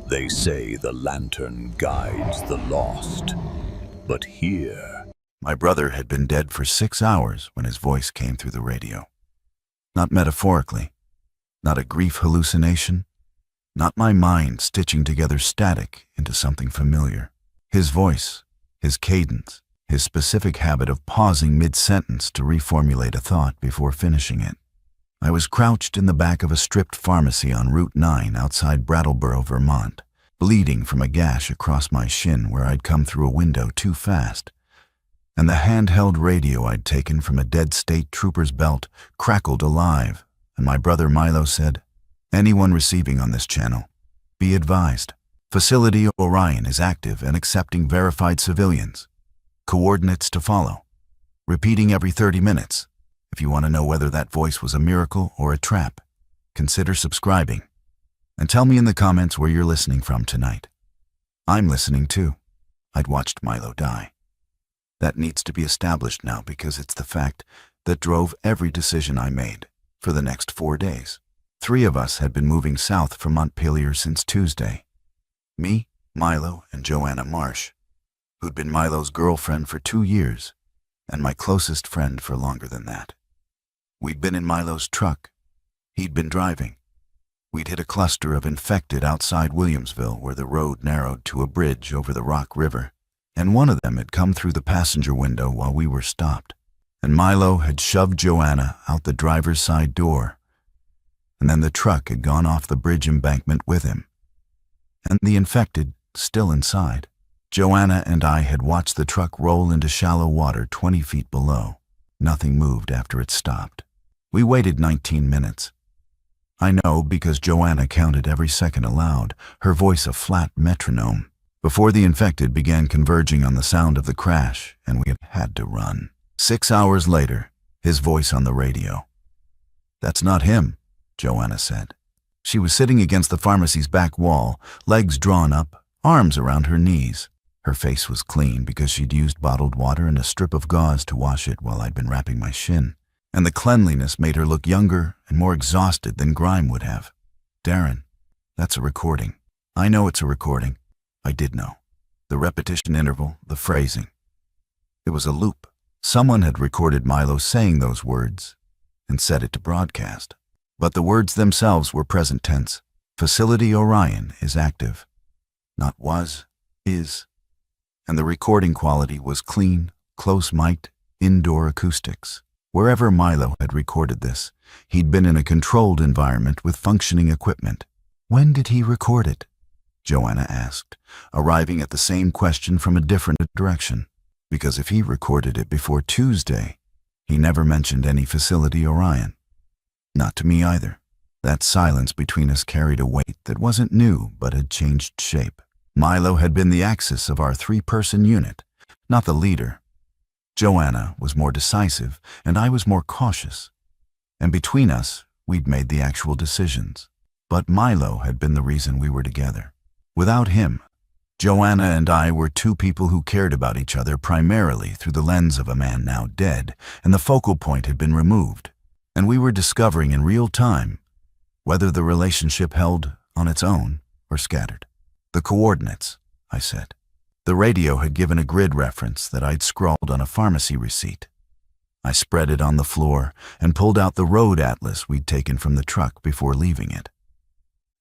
They say the lantern guides the lost, but here... My brother had been dead for 6 hours when his voice came through the radio. Not metaphorically, not a grief hallucination, not my mind stitching together static into something familiar. His voice, his cadence, his specific habit of pausing mid-sentence to reformulate a thought before finishing it. I was crouched in the back of a stripped pharmacy on Route 9 outside Brattleboro, Vermont, bleeding from a gash across my shin where I'd come through a window too fast. And the handheld radio I'd taken from a dead state trooper's belt crackled alive, and my brother Milo said, "Anyone receiving on this channel, be advised. Facility Orion is active and accepting verified civilians. Coordinates to follow. Repeating every 30 minutes. If you want to know whether that voice was a miracle or a trap, consider subscribing. And tell me in the comments where you're listening from tonight. I'm listening too." I'd watched Milo die. That needs to be established now because it's the fact that drove every decision I made for the next 4 days. 3 of us had been moving south from Montpelier since Tuesday. Me, Milo, and Joanna Marsh, who'd been Milo's girlfriend for 2 years and my closest friend for longer than that. We'd been in Milo's truck. He'd been driving. We'd hit a cluster of infected outside Williamsville where the road narrowed to a bridge over the Rock River, and one of them had come through the passenger window while we were stopped, and Milo had shoved Joanna out the driver's side door, and then the truck had gone off the bridge embankment with him, and the infected still inside. Joanna and I had watched the truck roll into shallow water 20 feet below. Nothing moved after it stopped. We waited 19 minutes. I know because Joanna counted every second aloud, her voice a flat metronome, before the infected began converging on the sound of the crash, and we had to run. 6 hours later, his voice on the radio. "That's not him," Joanna said. She was sitting against the pharmacy's back wall, legs drawn up, arms around her knees. Her face was clean because she'd used bottled water and a strip of gauze to wash it while I'd been wrapping my shin, and the cleanliness made her look younger and more exhausted than grime would have. "Darren, that's a recording." "I know it's a recording." I did know. The repetition interval, the phrasing. It was a loop. Someone had recorded Milo saying those words and set it to broadcast. But the words themselves were present tense. Facility Orion is active. Not was, is. And the recording quality was clean, close-mic'd, indoor acoustics. Wherever Milo had recorded this, he'd been in a controlled environment with functioning equipment. "When did he record it?" Joanna asked, arriving at the same question from a different direction. Because if he recorded it before Tuesday, he never mentioned any Facility Orion. Not to me either. That silence between us carried a weight that wasn't new but had changed shape. Milo had been the axis of our 3-person unit, not the leader. Joanna was more decisive, and I was more cautious. And between us, we'd made the actual decisions. But Milo had been the reason we were together. Without him, Joanna and I were 2 people who cared about each other primarily through the lens of a man now dead, and the focal point had been removed, and we were discovering in real time whether the relationship held on its own or scattered. "The coordinates," I said. The radio had given a grid reference that I'd scrawled on a pharmacy receipt. I spread it on the floor and pulled out the road atlas we'd taken from the truck before leaving it.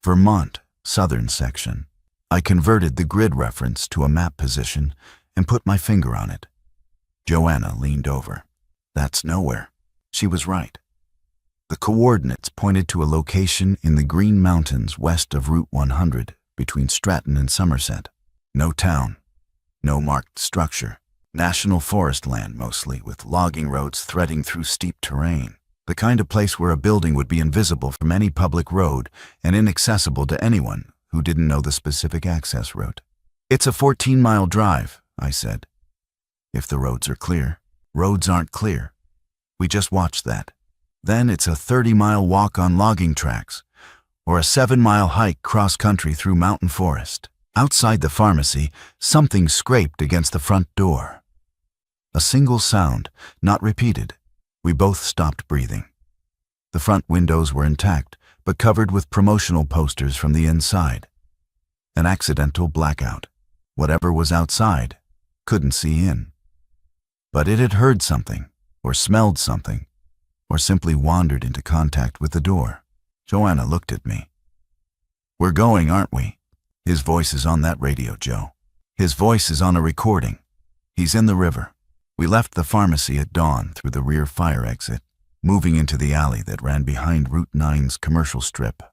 Vermont, southern section. I converted the grid reference to a map position and put my finger on it. Joanna leaned over. "That's nowhere." She was right. The coordinates pointed to a location in the Green Mountains west of Route 100 between Stratton and Somerset. No town, no marked structure. National forest land mostly, with logging roads threading through steep terrain. The kind of place where a building would be invisible from any public road and inaccessible to anyone who didn't know the specific access route. "It's a 14-mile drive," I said. "If the roads are clear." "Roads aren't clear. We just watched that." "Then it's a 30-mile walk on logging tracks, or a 7-mile hike cross-country through mountain forest." Outside the pharmacy, something scraped against the front door. A single sound, not repeated. We both stopped breathing. The front windows were intact, but covered with promotional posters from the inside. An accidental blackout. Whatever was outside couldn't see in. But it had heard something, or smelled something, or simply wandered into contact with the door. Joanna looked at me. "We're going, aren't we?" "His voice is on that radio, Joe. His voice is on a recording. He's in the river." We left the pharmacy at dawn through the rear fire exit, moving into the alley that ran behind Route 9's commercial strip.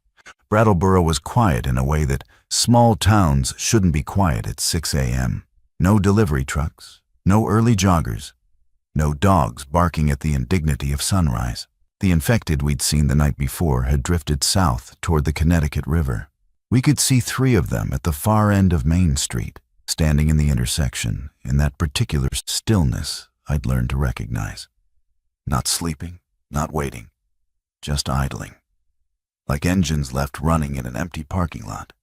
Brattleboro was quiet in a way that small towns shouldn't be quiet at 6 a.m. No delivery trucks, no early joggers, no dogs barking at the indignity of sunrise. The infected we'd seen the night before had drifted south toward the Connecticut River. We could see 3 of them at the far end of Main Street, standing in the intersection in that particular stillness I'd learned to recognize. Not sleeping, not waiting, just idling. Like engines left running in an empty parking lot.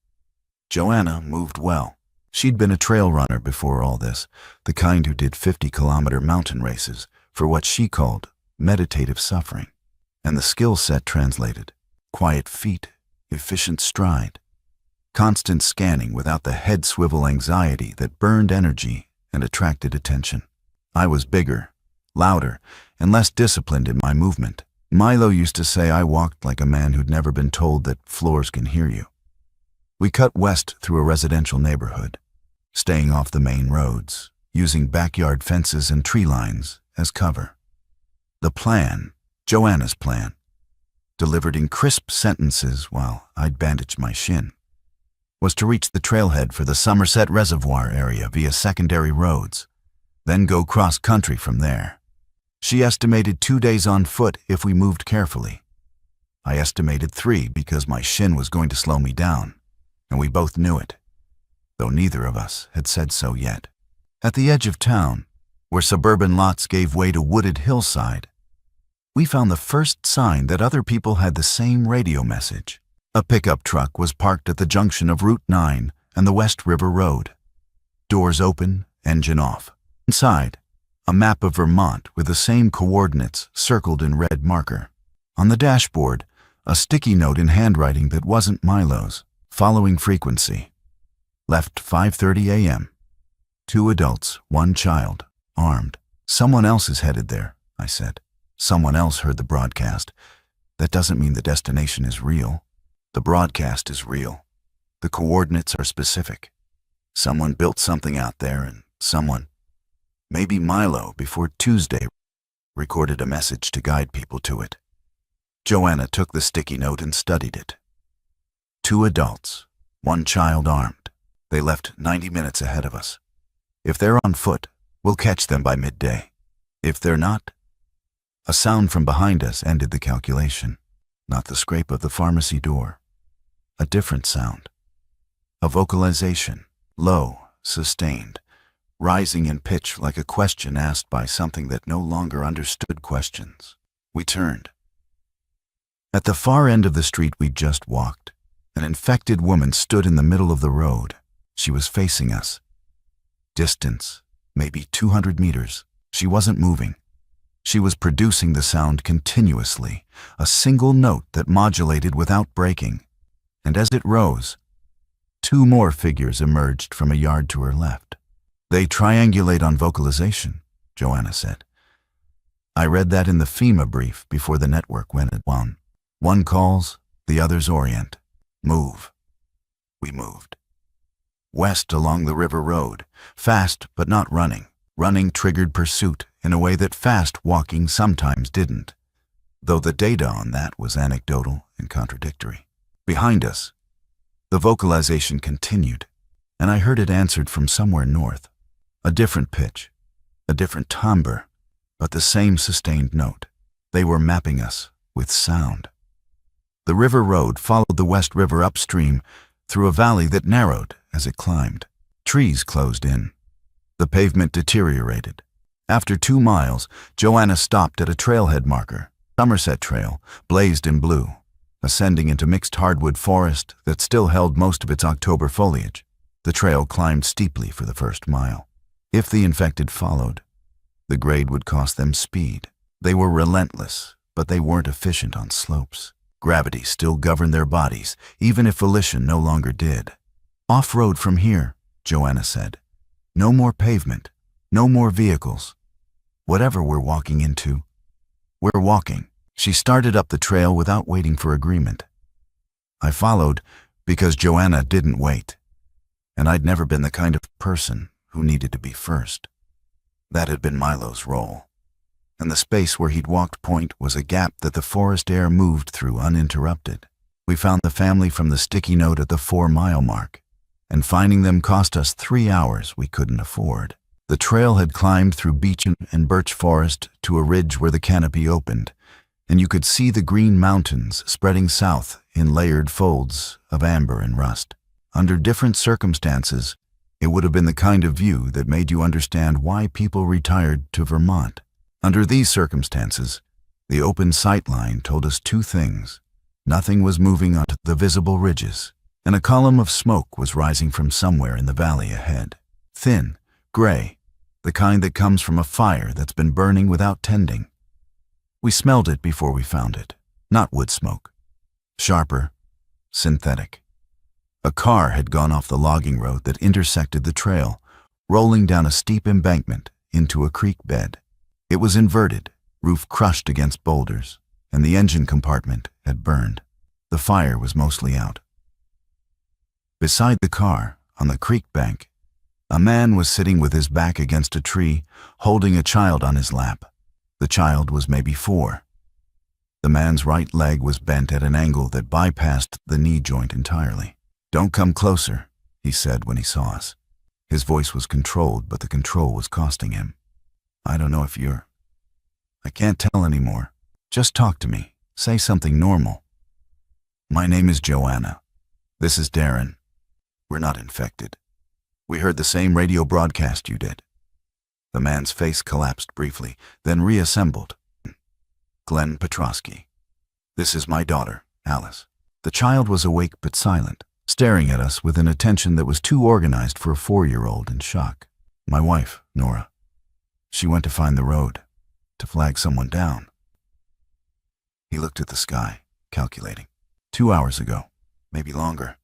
Joanna moved well. She'd been a trail runner before all this, the kind who did 50-kilometer mountain races for what she called meditative suffering. And the skill set translated: quiet feet, efficient stride, constant scanning without the head swivel anxiety that burned energy and attracted attention. I was bigger, louder, and less disciplined in my movement. Milo used to say I walked like a man who'd never been told that floors can hear you. We cut west through a residential neighborhood, staying off the main roads, using backyard fences and tree lines as cover. The plan, Joanna's plan, delivered in crisp sentences while I'd bandaged my shin, was to reach the trailhead for the Somerset Reservoir area via secondary roads, then go cross-country from there. She estimated 2 days on foot if we moved carefully. I estimated 3 because my shin was going to slow me down, and we both knew it, though neither of us had said so yet. At the edge of town, where suburban lots gave way to wooded hillside, we found the first sign that other people had the same radio message. A pickup truck was parked at the junction of Route 9 and the West River Road. Doors open, engine off. Inside, a map of Vermont with the same coordinates circled in red marker. On the dashboard, a sticky note in handwriting that wasn't Milo's. Following frequency. Left 5:30 a.m. 2 adults, 1 child, armed. "Someone else is headed there," I said. "Someone else heard the broadcast. That doesn't mean the destination is real. The broadcast is real. The coordinates are specific. Someone built something out there and someone, maybe Milo before Tuesday, recorded a message to guide people to it." Joanna took the sticky note and studied it. 2 adults, 1 child armed. They left 90 minutes ahead of us. If they're on foot, we'll catch them by midday. If they're not... A sound from behind us ended the calculation. Not the scrape of the pharmacy door. A different sound. A vocalization, low, sustained, rising in pitch like a question asked by something that no longer understood questions. We turned. At the far end of the street we'd just walked, an infected woman stood in the middle of the road. She was facing us. Distance, maybe 200 meters. She wasn't moving. She was producing the sound continuously, a single note that modulated without breaking. And as it rose, 2 more figures emerged from a yard to her left. "They triangulate on vocalization," Joanna said. "I read that in the FEMA brief before the network went at 1. One calls, the others orient. Move." We moved. West along the river road, fast but not running. Running triggered pursuit in a way that fast walking sometimes didn't, though the data on that was anecdotal and contradictory. Behind us, the vocalization continued, and I heard it answered from somewhere north. A different pitch, a different timbre, but the same sustained note. They were mapping us with sound. The river road followed the West River upstream through a valley that narrowed as it climbed. Trees closed in. The pavement deteriorated. After 2 miles, Joanna stopped at a trailhead marker. Somerset Trail, blazed in blue, ascending into mixed hardwood forest that still held most of its October foliage. The trail climbed steeply for the first mile. If the infected followed, the grade would cost them speed. They were relentless, but they weren't efficient on slopes. Gravity still governed their bodies, even if volition no longer did. "Off-road from here," Joanna said. "No more pavement, no more vehicles. Whatever we're walking into, we're walking." She started up the trail without waiting for agreement. I followed because Joanna didn't wait, and I'd never been the kind of person who needed to be first. That had been Milo's role, and the space where he'd walked point was a gap that the forest air moved through uninterrupted. We found the family from the sticky note at the 4-mile mark, and finding them cost us 3 hours we couldn't afford. The trail had climbed through beech and birch forest to a ridge where the canopy opened, and you could see the green mountains spreading south in layered folds of amber and rust. Under different circumstances, it would have been the kind of view that made you understand why people retired to Vermont. Under these circumstances, the open sight line told us 2 things. Nothing was moving onto the visible ridges, and a column of smoke was rising from somewhere in the valley ahead. Thin, gray, the kind that comes from a fire that's been burning without tending. We smelled it before we found it. Not wood smoke. Sharper, synthetic. A car had gone off the logging road that intersected the trail, rolling down a steep embankment into a creek bed. It was inverted, roof crushed against boulders, and the engine compartment had burned. The fire was mostly out. Beside the car, on the creek bank, a man was sitting with his back against a tree, holding a child on his lap. The child was maybe 4. The man's right leg was bent at an angle that bypassed the knee joint entirely. "Don't come closer," he said when he saw us. His voice was controlled, but the control was costing him. "I don't know if you're... I can't tell anymore. Just talk to me. Say something normal." "My name is Joanna. This is Darren. We're not infected. We heard the same radio broadcast you did." The man's face collapsed briefly, then reassembled. "Glenn Petrosky. This is my daughter, Alice." The child was awake but silent, staring at us with an attention that was too organized for a 4-year-old in shock. "My wife, Nora. She went to find the road, to flag someone down." He looked at the sky, calculating. 2 hours ago, maybe longer.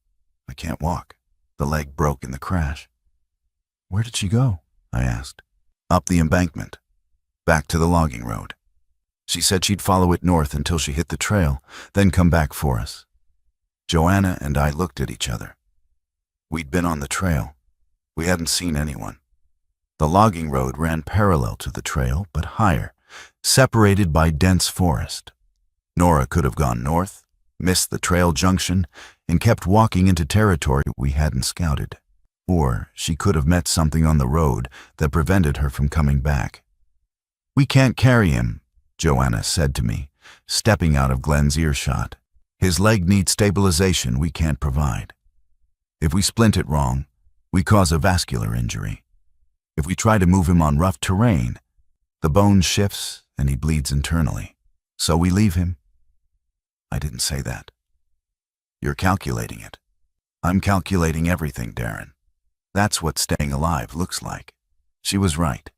I can't walk. The leg broke in the crash." "Where did she go?" I asked. "Up the embankment, back to the logging road. She said she'd follow it north until she hit the trail, then come back for us." Joanna and I looked at each other. We'd been on the trail. We hadn't seen anyone. The logging road ran parallel to the trail, but higher, separated by dense forest. Nora could have gone north, missed the trail junction, and kept walking into territory we hadn't scouted. Or she could have met something on the road that prevented her from coming back. "We can't carry him," Joanna said to me, stepping out of Glenn's earshot. "His leg needs stabilization we can't provide. If we splint it wrong, we cause a vascular injury. If we try to move him on rough terrain, the bone shifts and he bleeds internally. So we leave him." I didn't say that. "You're calculating it." "I'm calculating everything, Darren. That's what staying alive looks like." She was right,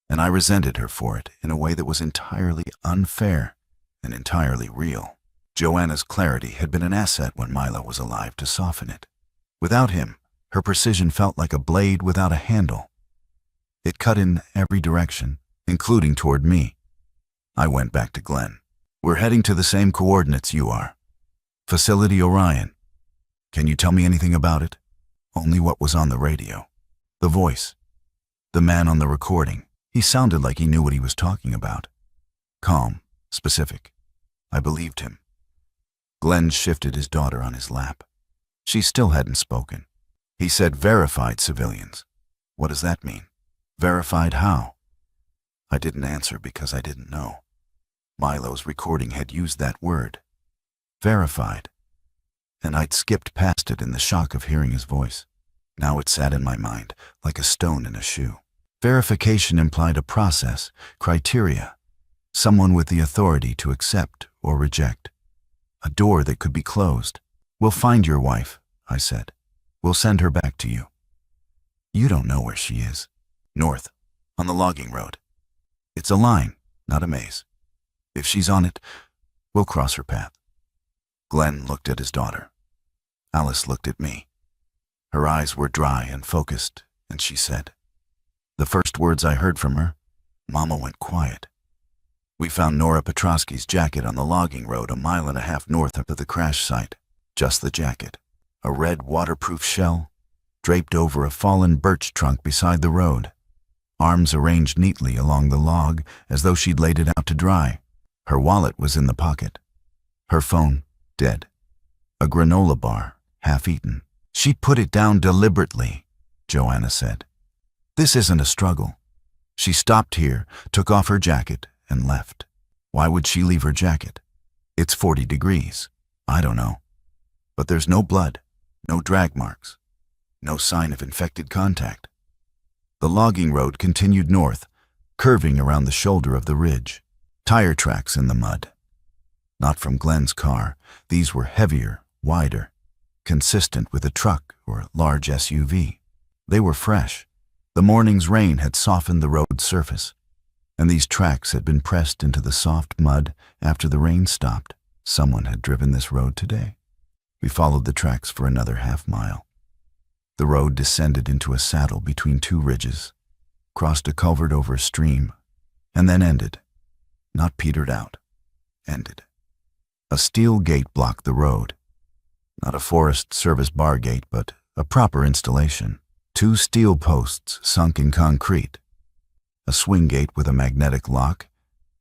and I resented her for it in a way that was entirely unfair and entirely real. Joanna's clarity had been an asset when Milo was alive to soften it. Without him, her precision felt like a blade without a handle. It cut in every direction, including toward me. I went back to Glenn. "We're heading to the same coordinates you are. Facility Orion. Can you tell me anything about it?" Only what was on the radio. The voice. The man on the recording. He sounded like he knew what he was talking about. Calm, specific. I believed him. Glenn shifted his daughter on his lap. She still hadn't spoken. He said verified civilians. What does that mean? Verified how? I didn't answer because I didn't know. Milo's recording had used that word. Verified. And I'd skipped past it in the shock of hearing his voice. Now it sat in my mind, like a stone in a shoe. Verification implied a process, criteria, someone with the authority to accept or reject. A door that could be closed. "We'll find your wife," I said. "We'll send her back to you." "You don't know where she is." "North, on the logging road. It's a line, not a maze. If she's on it, we'll cross her path." Glenn looked at his daughter. Alice looked at me. Her eyes were dry and focused, and she said, the first words I heard from her, Mama went quiet. We found Nora Petrosky's jacket on the logging road 1.5 miles north of the crash site. Just the jacket. A red waterproof shell, draped over a fallen birch trunk beside the road. Arms arranged neatly along the log as though she'd laid it out to dry. Her wallet was in the pocket. Her phone, dead. A granola bar, half-eaten. She put it down deliberately, Joanna said. This isn't a struggle. She stopped here, took off her jacket, and left. Why would she leave her jacket? It's 40 degrees. I don't know. But there's no blood, no drag marks, no sign of infected contact. The logging road continued north, curving around the shoulder of the ridge. Tire tracks in the mud. Not from Glenn's car. These were heavier, wider, consistent with a truck or a large SUV. They were fresh. The morning's rain had softened the road surface, and these tracks had been pressed into the soft mud after the rain stopped. Someone had driven this road today. We followed the tracks for another half-mile. The road descended into a saddle between two ridges, crossed a culvert over a stream, and then ended. Not petered out. Ended. A steel gate blocked the road. Not a Forest Service bar gate, but a proper installation. 2 steel posts sunk in concrete. A swing gate with a magnetic lock,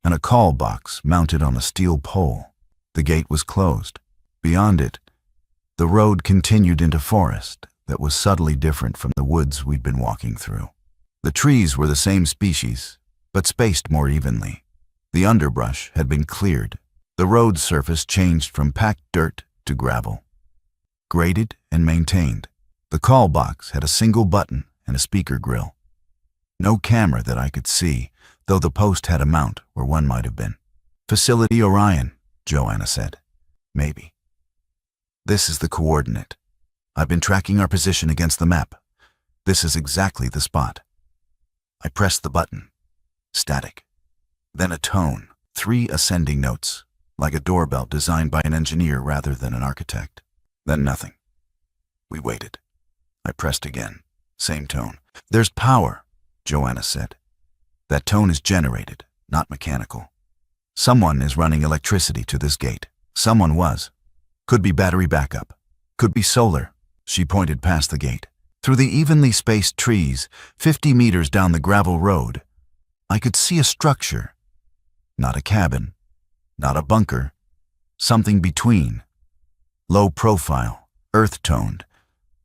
and a call box mounted on a steel pole. The gate was closed. Beyond it, the road continued into forest that was subtly different from the woods we'd been walking through. The trees were the same species, but spaced more evenly. The underbrush had been cleared. The road surface changed from packed dirt to gravel. Graded and maintained. The call box had a single button and a speaker grill. No camera that I could see, though the post had a mount where one might have been. Facility Orion, Joanna said. Maybe. This is the coordinate. I've been tracking our position against the map. This is exactly the spot. I pressed the button. Static. Then a tone. 3 ascending notes, like a doorbell designed by an engineer rather than an architect. Then nothing. We waited. I pressed again. Same tone. There's power, Joanna said. That tone is generated, not mechanical. Someone is running electricity to this gate. Someone was. Could be battery backup. Could be solar. She pointed past the gate. Through the evenly spaced trees, 50 meters down the gravel road, I could see a structure. Not a cabin. Not a bunker. Something between. Low profile, earth-toned,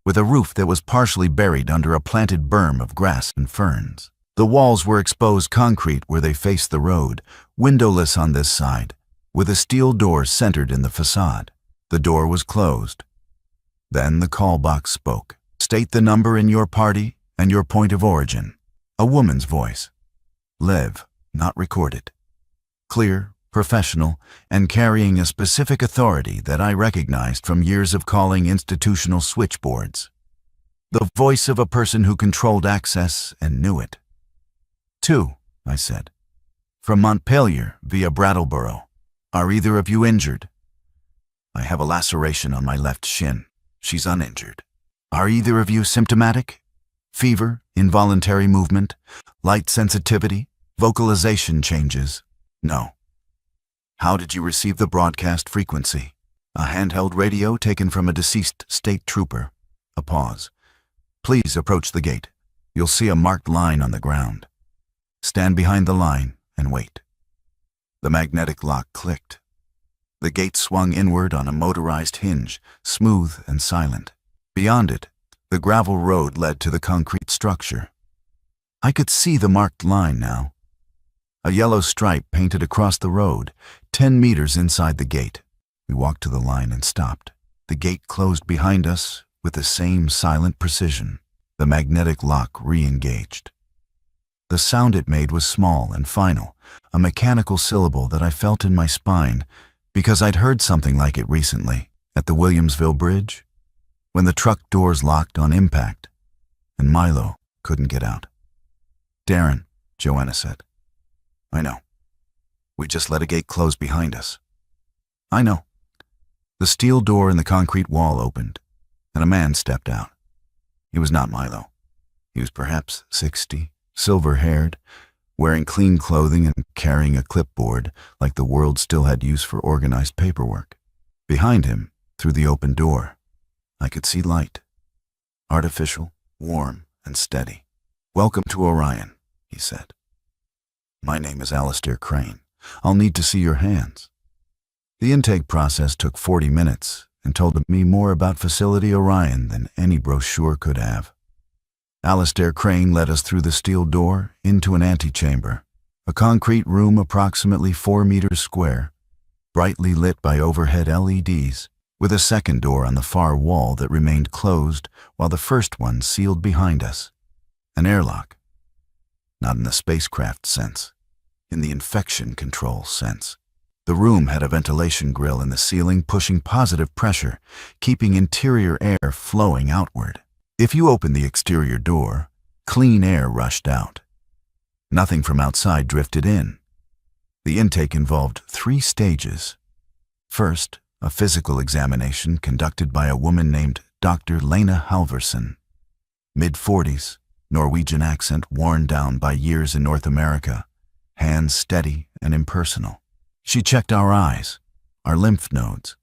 with a roof that was partially buried under a planted berm of grass and ferns. The walls were exposed concrete where they faced the road, windowless on this side, with a steel door centered in the facade. The door was closed. Then the call box spoke. State the number in your party and your point of origin. A woman's voice. Live, not recorded. Clear, professional, and carrying a specific authority that I recognized from years of calling institutional switchboards. The voice of a person who controlled access and knew it. 2, I said. From Montpelier via Brattleboro. Are either of you injured? I have a laceration on my left shin. She's uninjured. Are either of you symptomatic? Fever, involuntary movement, light sensitivity, vocalization changes? No. How did you receive the broadcast frequency? A handheld radio taken from a deceased state trooper. A pause. Please approach the gate. You'll see a marked line on the ground. Stand behind the line and wait. The magnetic lock clicked. The gate swung inward on a motorized hinge, smooth and silent. Beyond it, the gravel road led to the concrete structure. I could see the marked line now. A yellow stripe painted across the road, 10 meters inside the gate. We walked to the line and stopped. The gate closed behind us with the same silent precision. The magnetic lock re-engaged. The sound it made was small and final, a mechanical syllable that I felt in my spine because I'd heard something like it recently at the Williamsville Bridge, when the truck doors locked on impact and Milo couldn't get out. Darren, Joanna said. I know. We just let a gate close behind us. I know. The steel door in the concrete wall opened, and a man stepped out. He was not Milo. He was perhaps 60, silver-haired, wearing clean clothing and carrying a clipboard like the world still had use for organized paperwork. Behind him, through the open door, I could see light. Artificial, warm, and steady. "Welcome to Orion," he said. "My name is Alistair Crane. I'll need to see your hands." The intake process took 40 minutes and told me more about Facility Orion than any brochure could have. Alistair Crane led us through the steel door into an antechamber, a concrete room approximately 4 meters square, brightly lit by overhead LEDs, with a second door on the far wall that remained closed while the first one sealed behind us. An airlock. Not in the spacecraft sense, in the infection control sense. The room had a ventilation grill in the ceiling pushing positive pressure, keeping interior air flowing outward. If you opened the exterior door, clean air rushed out. Nothing from outside drifted in. The intake involved 3 stages. First, a physical examination conducted by a woman named Dr. Lena Halverson. Mid-40s, Norwegian accent worn down by years in North America, hands steady and impersonal. She checked our eyes, our lymph nodes,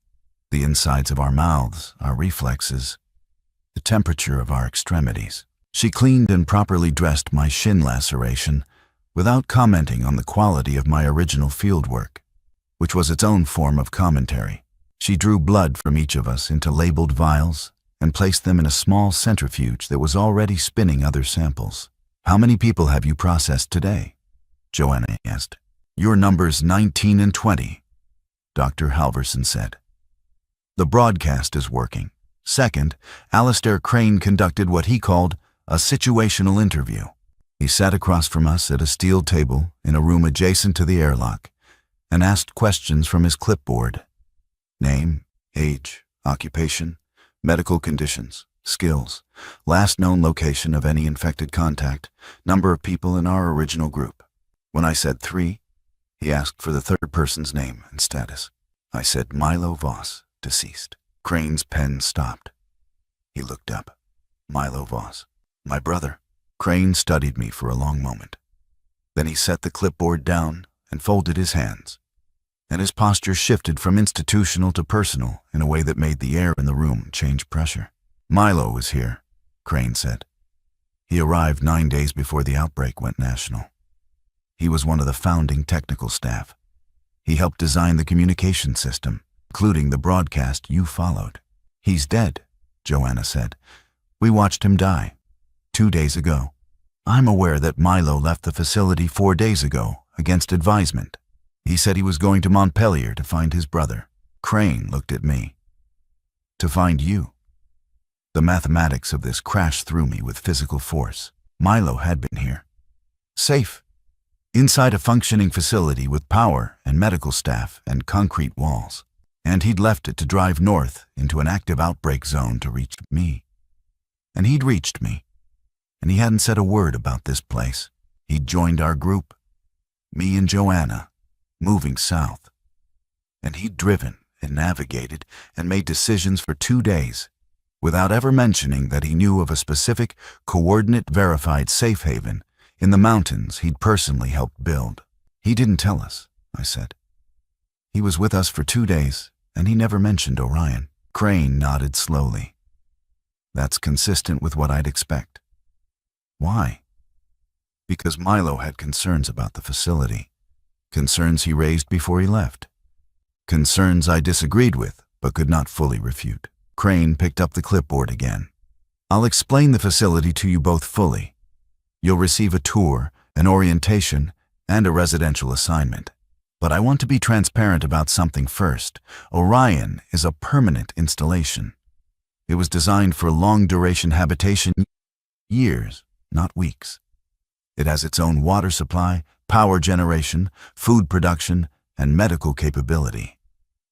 the insides of our mouths, our reflexes, the temperature of our extremities. She cleaned and properly dressed my shin laceration without commenting on the quality of my original fieldwork, which was its own form of commentary. She drew blood from each of us into labeled vials and placed them in a small centrifuge that was already spinning other samples. "How many people have you processed today?" Joanna asked. "Your numbers 19 and 20, Dr. Halverson said. "The broadcast is working." Second, Alistair Crane conducted what he called a situational interview. He sat across from us at a steel table in a room adjacent to the airlock and asked questions from his clipboard. Name, age, occupation, medical conditions, skills, last known location of any infected contact, number of people in our original group. When I said 3, he asked for the third person's name and status. I said Milo Voss, deceased. Crane's pen stopped. He looked up. Milo Voss. "My brother." Crane studied me for a long moment. Then he set the clipboard down and folded his hands, and his posture shifted from institutional to personal in a way that made the air in the room change pressure. "Milo was here," Crane said. "He arrived 9 days before the outbreak went national. He was one of the founding technical staff. He helped design the communication system, including the broadcast you followed." "He's dead," Joanna said. "We watched him die 2 days ago. I'm aware that Milo left the facility 4 days ago against advisement. He said he was going to Montpelier to find his brother." Crane looked at me. "To find you?" The mathematics of this crashed through me with physical force. Milo had been here. Safe. Inside a functioning facility with power and medical staff and concrete walls. And he'd left it to drive north into an active outbreak zone to reach me. And he'd reached me. And he hadn't said a word about this place. He'd joined our group, me and Joanna, moving south. And he'd driven and navigated and made decisions for 2 days without ever mentioning that he knew of a specific, coordinate-verified safe haven in the mountains he'd personally helped build. "He didn't tell us," I said. "He was with us for 2 days, and he never mentioned Orion." Crane nodded slowly. "That's consistent with what I'd expect." "Why?" "Because Milo had concerns about the facility. Concerns he raised before he left. Concerns I disagreed with, but could not fully refute." Crane picked up the clipboard again. "I'll explain the facility to you both fully. You'll receive a tour, an orientation, and a residential assignment. But I want to be transparent about something first. Orion is a permanent installation. It was designed for long-duration habitation, years, not weeks. It has its own water supply, power generation, food production, and medical capability.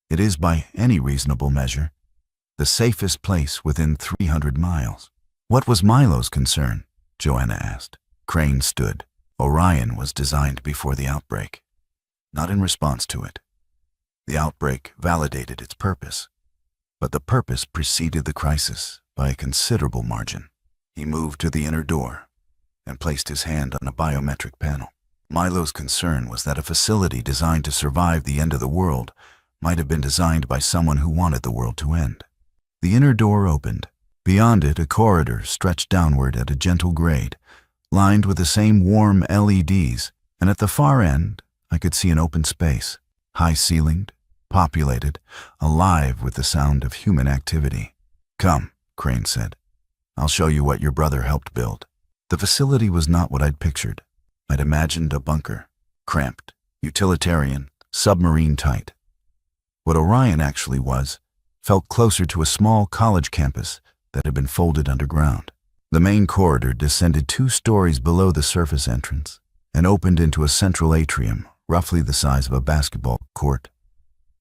It is, by any reasonable measure, the safest place within 300 miles. "What was Milo's concern?" Joanna asked. Crane stood. "Orion was designed before the outbreak, not in response to it. The outbreak validated its purpose, but the purpose preceded the crisis by a considerable margin. He moved to the inner door and placed his hand on a biometric panel. Milo's concern was that a facility designed to survive the end of the world might have been designed by someone who wanted the world to end. The inner door opened. Beyond it, a corridor stretched downward at a gentle grade, lined with the same warm LEDs, and at the far end, I could see an open space, high-ceilinged, populated, alive with the sound of human activity. "Come," Crane said. "I'll show you what your brother helped build." The facility was not what I'd pictured. I'd imagined a bunker, cramped, utilitarian, submarine-tight. What Orion actually was felt closer to a small college campus that had been folded underground. The main corridor descended 2 stories below the surface entrance and opened into a central atrium, roughly the size of a basketball court,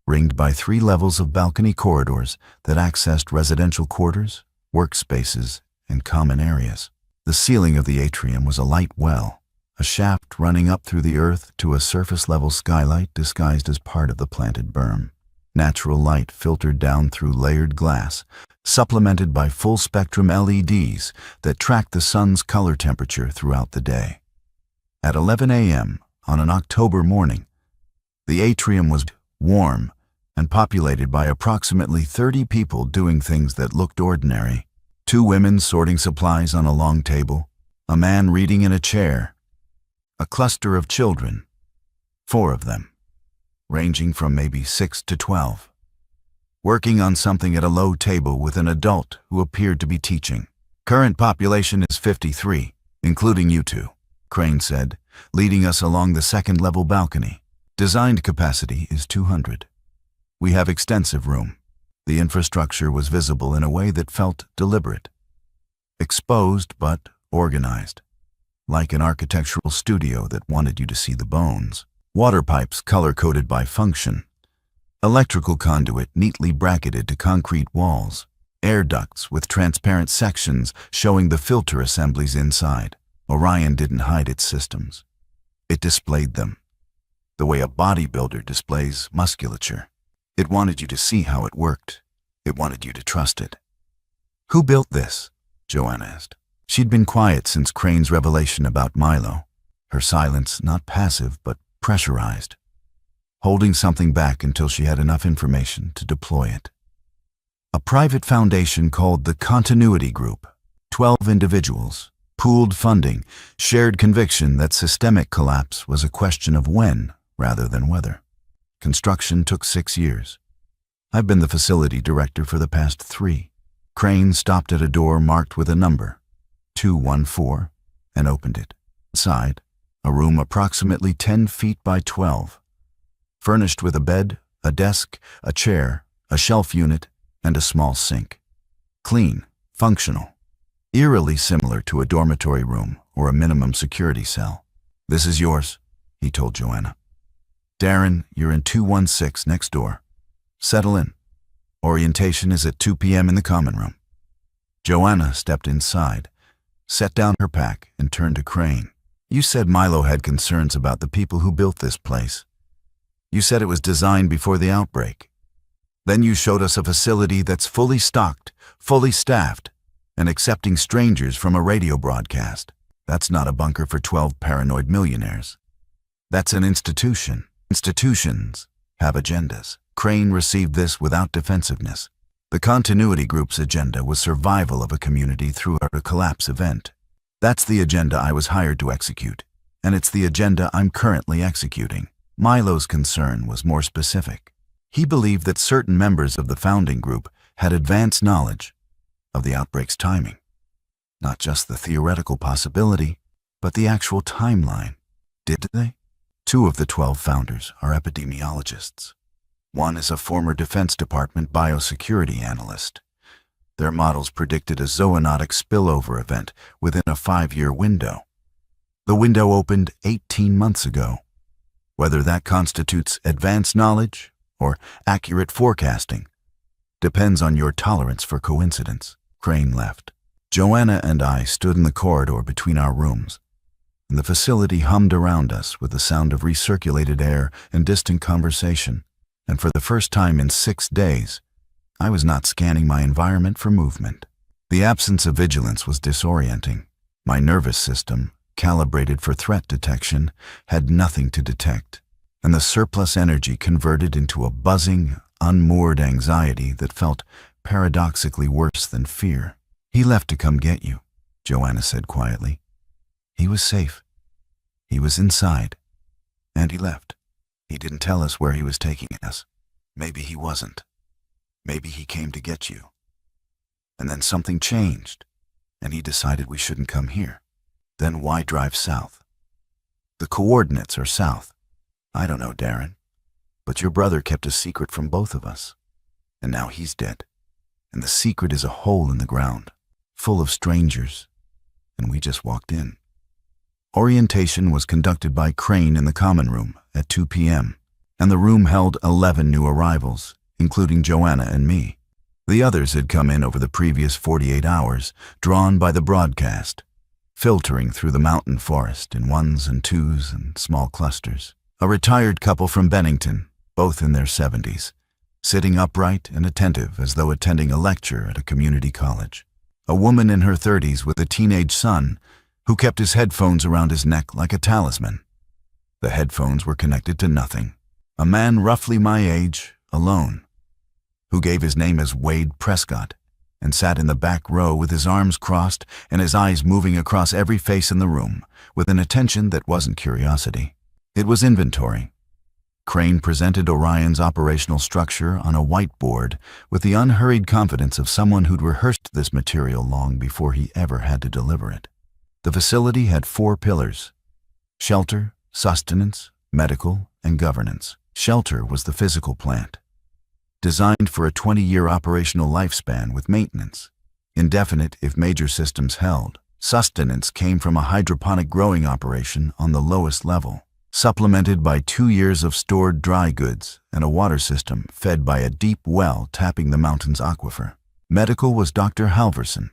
ringed by 3 levels of balcony corridors that accessed residential quarters, workspaces, and common areas. The ceiling of the atrium was a light well, a shaft running up through the earth to a surface-level skylight disguised as part of the planted berm. Natural light filtered down through layered glass, supplemented by full-spectrum LEDs that tracked the sun's color temperature throughout the day. At 11 a.m. on an October morning, the atrium was warm and populated by approximately 30 people doing things that looked ordinary. 2 women sorting supplies on a long table, a man reading in a chair, a cluster of children, 4 of them, ranging from maybe 6 to 12, working on something at a low table with an adult who appeared to be teaching. "Current population is 53, including you 2, Crane said, leading us along the second-level balcony. "Designed capacity is 200. We have extensive room." The infrastructure was visible in a way that felt deliberate. Exposed but organized, like an architectural studio that wanted you to see the bones. Water pipes color-coded by function. Electrical conduit neatly bracketed to concrete walls. Air ducts with transparent sections showing the filter assemblies inside. Orion didn't hide its systems. It displayed them, the way a bodybuilder displays musculature. It wanted you to see how it worked. It wanted you to trust it. "Who built this?" Joanna asked. She'd been quiet since Crane's revelation about Milo, her silence not passive but pressurized, holding something back until she had enough information to deploy it. A private foundation called the Continuity Group, 12 individuals, pooled funding, shared conviction that systemic collapse was a question of when rather than whether. Construction took 6 years. I've been the facility director for the past 3. Crane stopped at a door marked with a number, 214, and opened it. Inside, a room approximately 10 feet by 12, furnished with a bed, a desk, a chair, a shelf unit, and a small sink. Clean, functional, eerily similar to a dormitory room or a minimum security cell. "This is yours," he told Joanna. "Darren, you're in 216 next door. Settle in. Orientation is at 2 p.m. in the common room." Joanna stepped inside, set down her pack, and turned to Crane. "You said Milo had concerns about the people who built this place. You said it was designed before the outbreak. Then you showed us a facility that's fully stocked, fully staffed, and accepting strangers from a radio broadcast. That's not a bunker for 12 paranoid millionaires. That's an institution. Institutions have agendas." Crane received this without defensiveness. The Continuity Group's agenda was survival of a community through a collapse event. That's the agenda I was hired to execute, and it's the agenda I'm currently executing. Milo's concern was more specific. He believed that certain members of the founding group had advanced knowledge of the outbreak's timing. Not just the theoretical possibility, but the actual timeline. Did they? 2 of the 12 founders are epidemiologists. One is a former Defense Department biosecurity analyst. Their models predicted a zoonotic spillover event within a 5-year window. The window opened 18 months ago. Whether that constitutes advanced knowledge or accurate forecasting depends on your tolerance for coincidence. Crane left. Joanna and I stood in the corridor between our rooms, and the facility hummed around us with the sound of recirculated air and distant conversation. And for the first time in 6 days, I was not scanning my environment for movement. The absence of vigilance was disorienting. My nervous system, calibrated for threat detection, had nothing to detect, and the surplus energy converted into a buzzing, unmoored anxiety that felt paradoxically worse than fear. "He left to come get you," Joanna said quietly. "He was safe. He was inside. And he left. He didn't tell us where he was taking us. Maybe he wasn't. Maybe he came to get you. And then something changed, and he decided we shouldn't come here. Then why drive south? The coordinates are south. I don't know, Darren. But your brother kept a secret from both of us. And now he's dead. And the secret is a hole in the ground, full of strangers. And we just walked in." Orientation was conducted by Crane in the common room at 2 p.m., and the room held 11 new arrivals, including Joanna and me. The others had come in over the previous 48 hours, drawn by the broadcast, filtering through the mountain forest in ones and twos and small clusters. A retired couple from Bennington, both in their 70s, sitting upright and attentive as though attending a lecture at a community college. A woman in her 30s with a teenage son who kept his headphones around his neck like a talisman. The headphones were connected to nothing. A man roughly my age, alone, who gave his name as Wade Prescott and sat in the back row with his arms crossed and his eyes moving across every face in the room with an attention that wasn't curiosity. It was inventory. Crane presented Orion's operational structure on a whiteboard with the unhurried confidence of someone who'd rehearsed this material long before he ever had to deliver it. The facility had 4 pillars: shelter, sustenance, medical, and governance. Shelter was the physical plant, designed for a 20-year operational lifespan with maintenance, indefinite if major systems held. Sustenance came from a hydroponic growing operation on the lowest level, supplemented by 2 years of stored dry goods and a water system fed by a deep well tapping the mountain's aquifer. Medical was Dr. Halverson,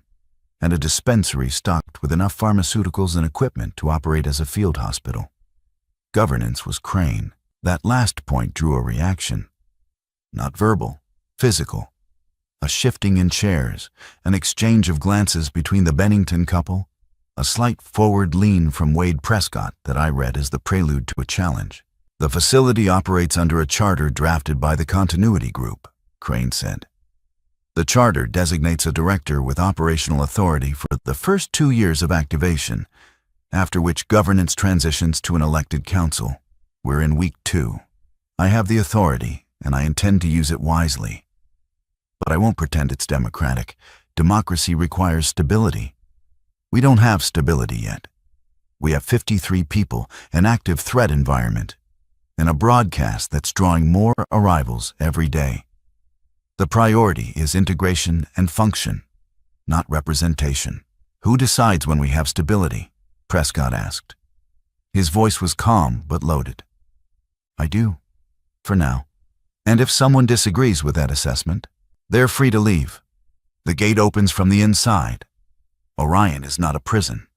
and a dispensary stocked with enough pharmaceuticals and equipment to operate as a field hospital. Governance was Crane. That last point drew a reaction. Not verbal, physical. A shifting in chairs, an exchange of glances between the Bennington couple, a slight forward lean from Wade Prescott that I read as the prelude to a challenge. "The facility operates under a charter drafted by the Continuity Group," Crane said. "The charter designates a director with operational authority for the first 2 years of activation, after which governance transitions to an elected council. We're in week 2. I have the authority, and I intend to use it wisely. But I won't pretend it's democratic. Democracy requires stability. We don't have stability yet. We have 53 people, an active threat environment, and a broadcast that's drawing more arrivals every day. The priority is integration and function, not representation." "Who decides when we have stability?" Prescott asked. His voice was calm but loaded. "I do, for now. And if someone disagrees with that assessment, they're free to leave. The gate opens from the inside. Orion is not a prison.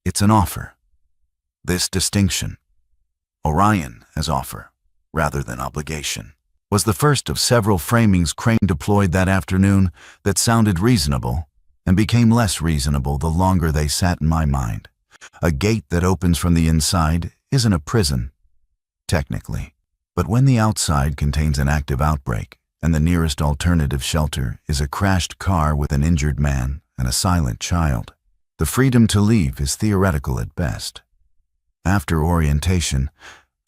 It's an offer. This distinction, Orion as offer rather than obligation, was the first of several framings Crane deployed that afternoon that sounded reasonable and became less reasonable the longer they sat in my mind. A gate that opens from the inside isn't a prison, technically. But when the outside contains an active outbreak and the nearest alternative shelter is a crashed car with an injured man and a silent child, the freedom to leave is theoretical at best. After orientation,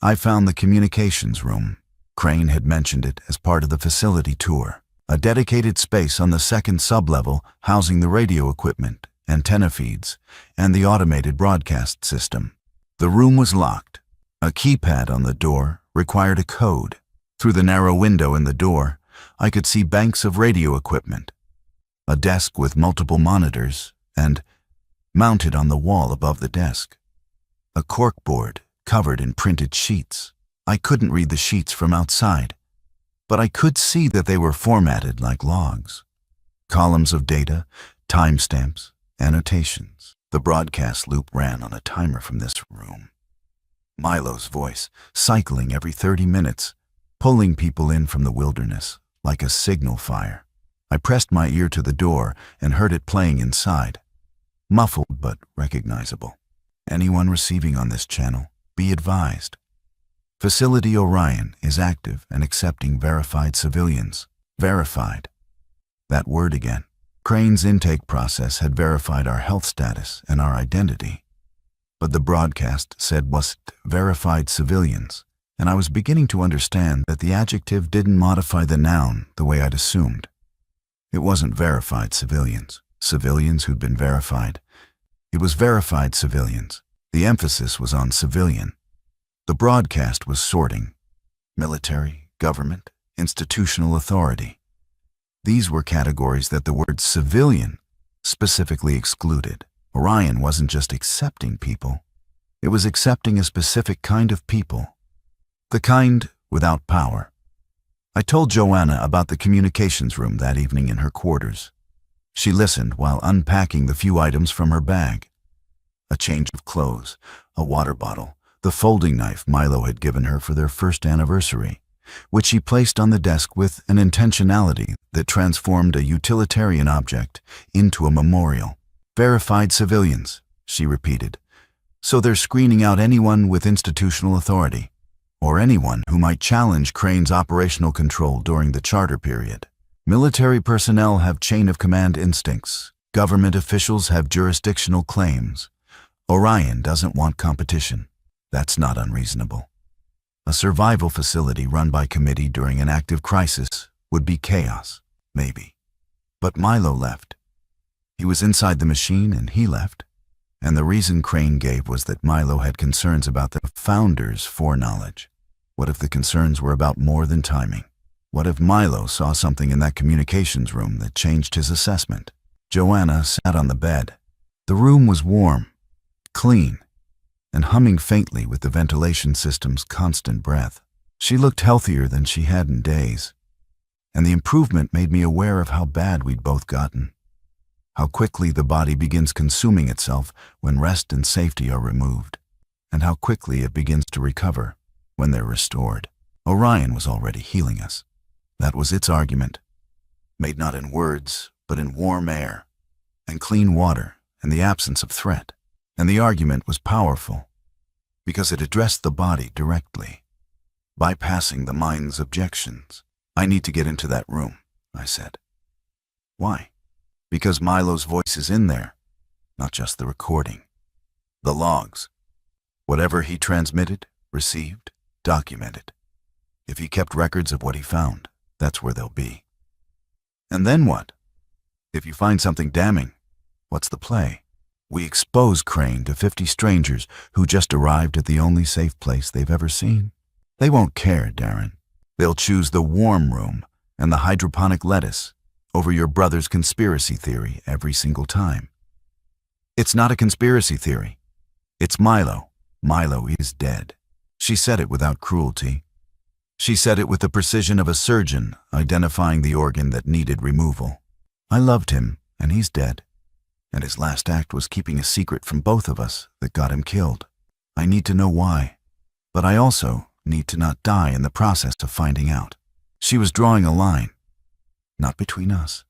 I found the communications room. Crane had mentioned it as part of the facility tour, a dedicated space on the second sublevel housing the radio equipment, antenna feeds, and the automated broadcast system. The room was locked. A keypad on the door required a code. Through the narrow window in the door, I could see banks of radio equipment, a desk with multiple monitors, and, mounted on the wall above the desk, a corkboard covered in printed sheets. I couldn't read the sheets from outside, but I could see that they were formatted like logs. Columns of data, timestamps, annotations. The broadcast loop ran on a timer from this room. Milo's voice, cycling every 30 minutes, pulling people in from the wilderness like a signal fire. I pressed my ear to the door and heard it playing inside. Muffled but recognizable. Anyone receiving on this channel, be advised. Facility Orion is active and accepting verified civilians. Verified. That word again. Crane's intake process had verified our health status and our identity. But the broadcast said was verified civilians, and I was beginning to understand that the adjective didn't modify the noun the way I'd assumed. It wasn't verified civilians, civilians who'd been verified. It was verified civilians. The emphasis was on civilian. The broadcast was sorting. Military, government, institutional authority. These were categories that the word civilian specifically excluded. Orion wasn't just accepting people. It was accepting a specific kind of people. The kind without power. I told Joanna about the communications room that evening in her quarters. She listened while unpacking the few items from her bag. A change of clothes, a water bottle, the folding knife Milo had given her for their first anniversary, which she placed on the desk with an intentionality that transformed a utilitarian object into a memorial. Verified civilians, she repeated. So they're screening out anyone with institutional authority, or anyone who might challenge Crane's operational control during the charter period. Military personnel have chain of command instincts. Government officials have jurisdictional claims. Orion doesn't want competition. That's not unreasonable. A survival facility run by committee during an active crisis would be chaos, maybe. But Milo left. He was inside the machine and he left. And the reason Crane gave was that Milo had concerns about the founder's foreknowledge. What if the concerns were about more than timing? What if Milo saw something in that communications room that changed his assessment? Joanna sat on the bed. The room was warm, clean, and humming faintly with the ventilation system's constant breath. She looked healthier than she had in days, and the improvement made me aware of how bad we'd both gotten. How quickly the body begins consuming itself when rest and safety are removed, and how quickly it begins to recover when they're restored. Orion was already healing us. That was its argument, made not in words, but in warm air, and clean water, and the absence of threat. And the argument was powerful, because it addressed the body directly, bypassing the mind's objections. I need to get into that room, I said. Why? Because Milo's voice is in there, not just the recording. The logs. Whatever he transmitted, received, documented. If he kept records of what he found, that's where they'll be. And then what? If you find something damning, what's the play? We expose Crane to 50 strangers who just arrived at the only safe place they've ever seen. They won't care, Darren. They'll choose the warm room and the hydroponic lettuce over your brother's conspiracy theory every single time. It's not a conspiracy theory. It's Milo. Milo is dead. She said it without cruelty. She said it with the precision of a surgeon identifying the organ that needed removal. I loved him, and he's dead. And his last act was keeping a secret from both of us that got him killed. I need to know why. But I also need to not die in the process of finding out. She was drawing a line. Not between us.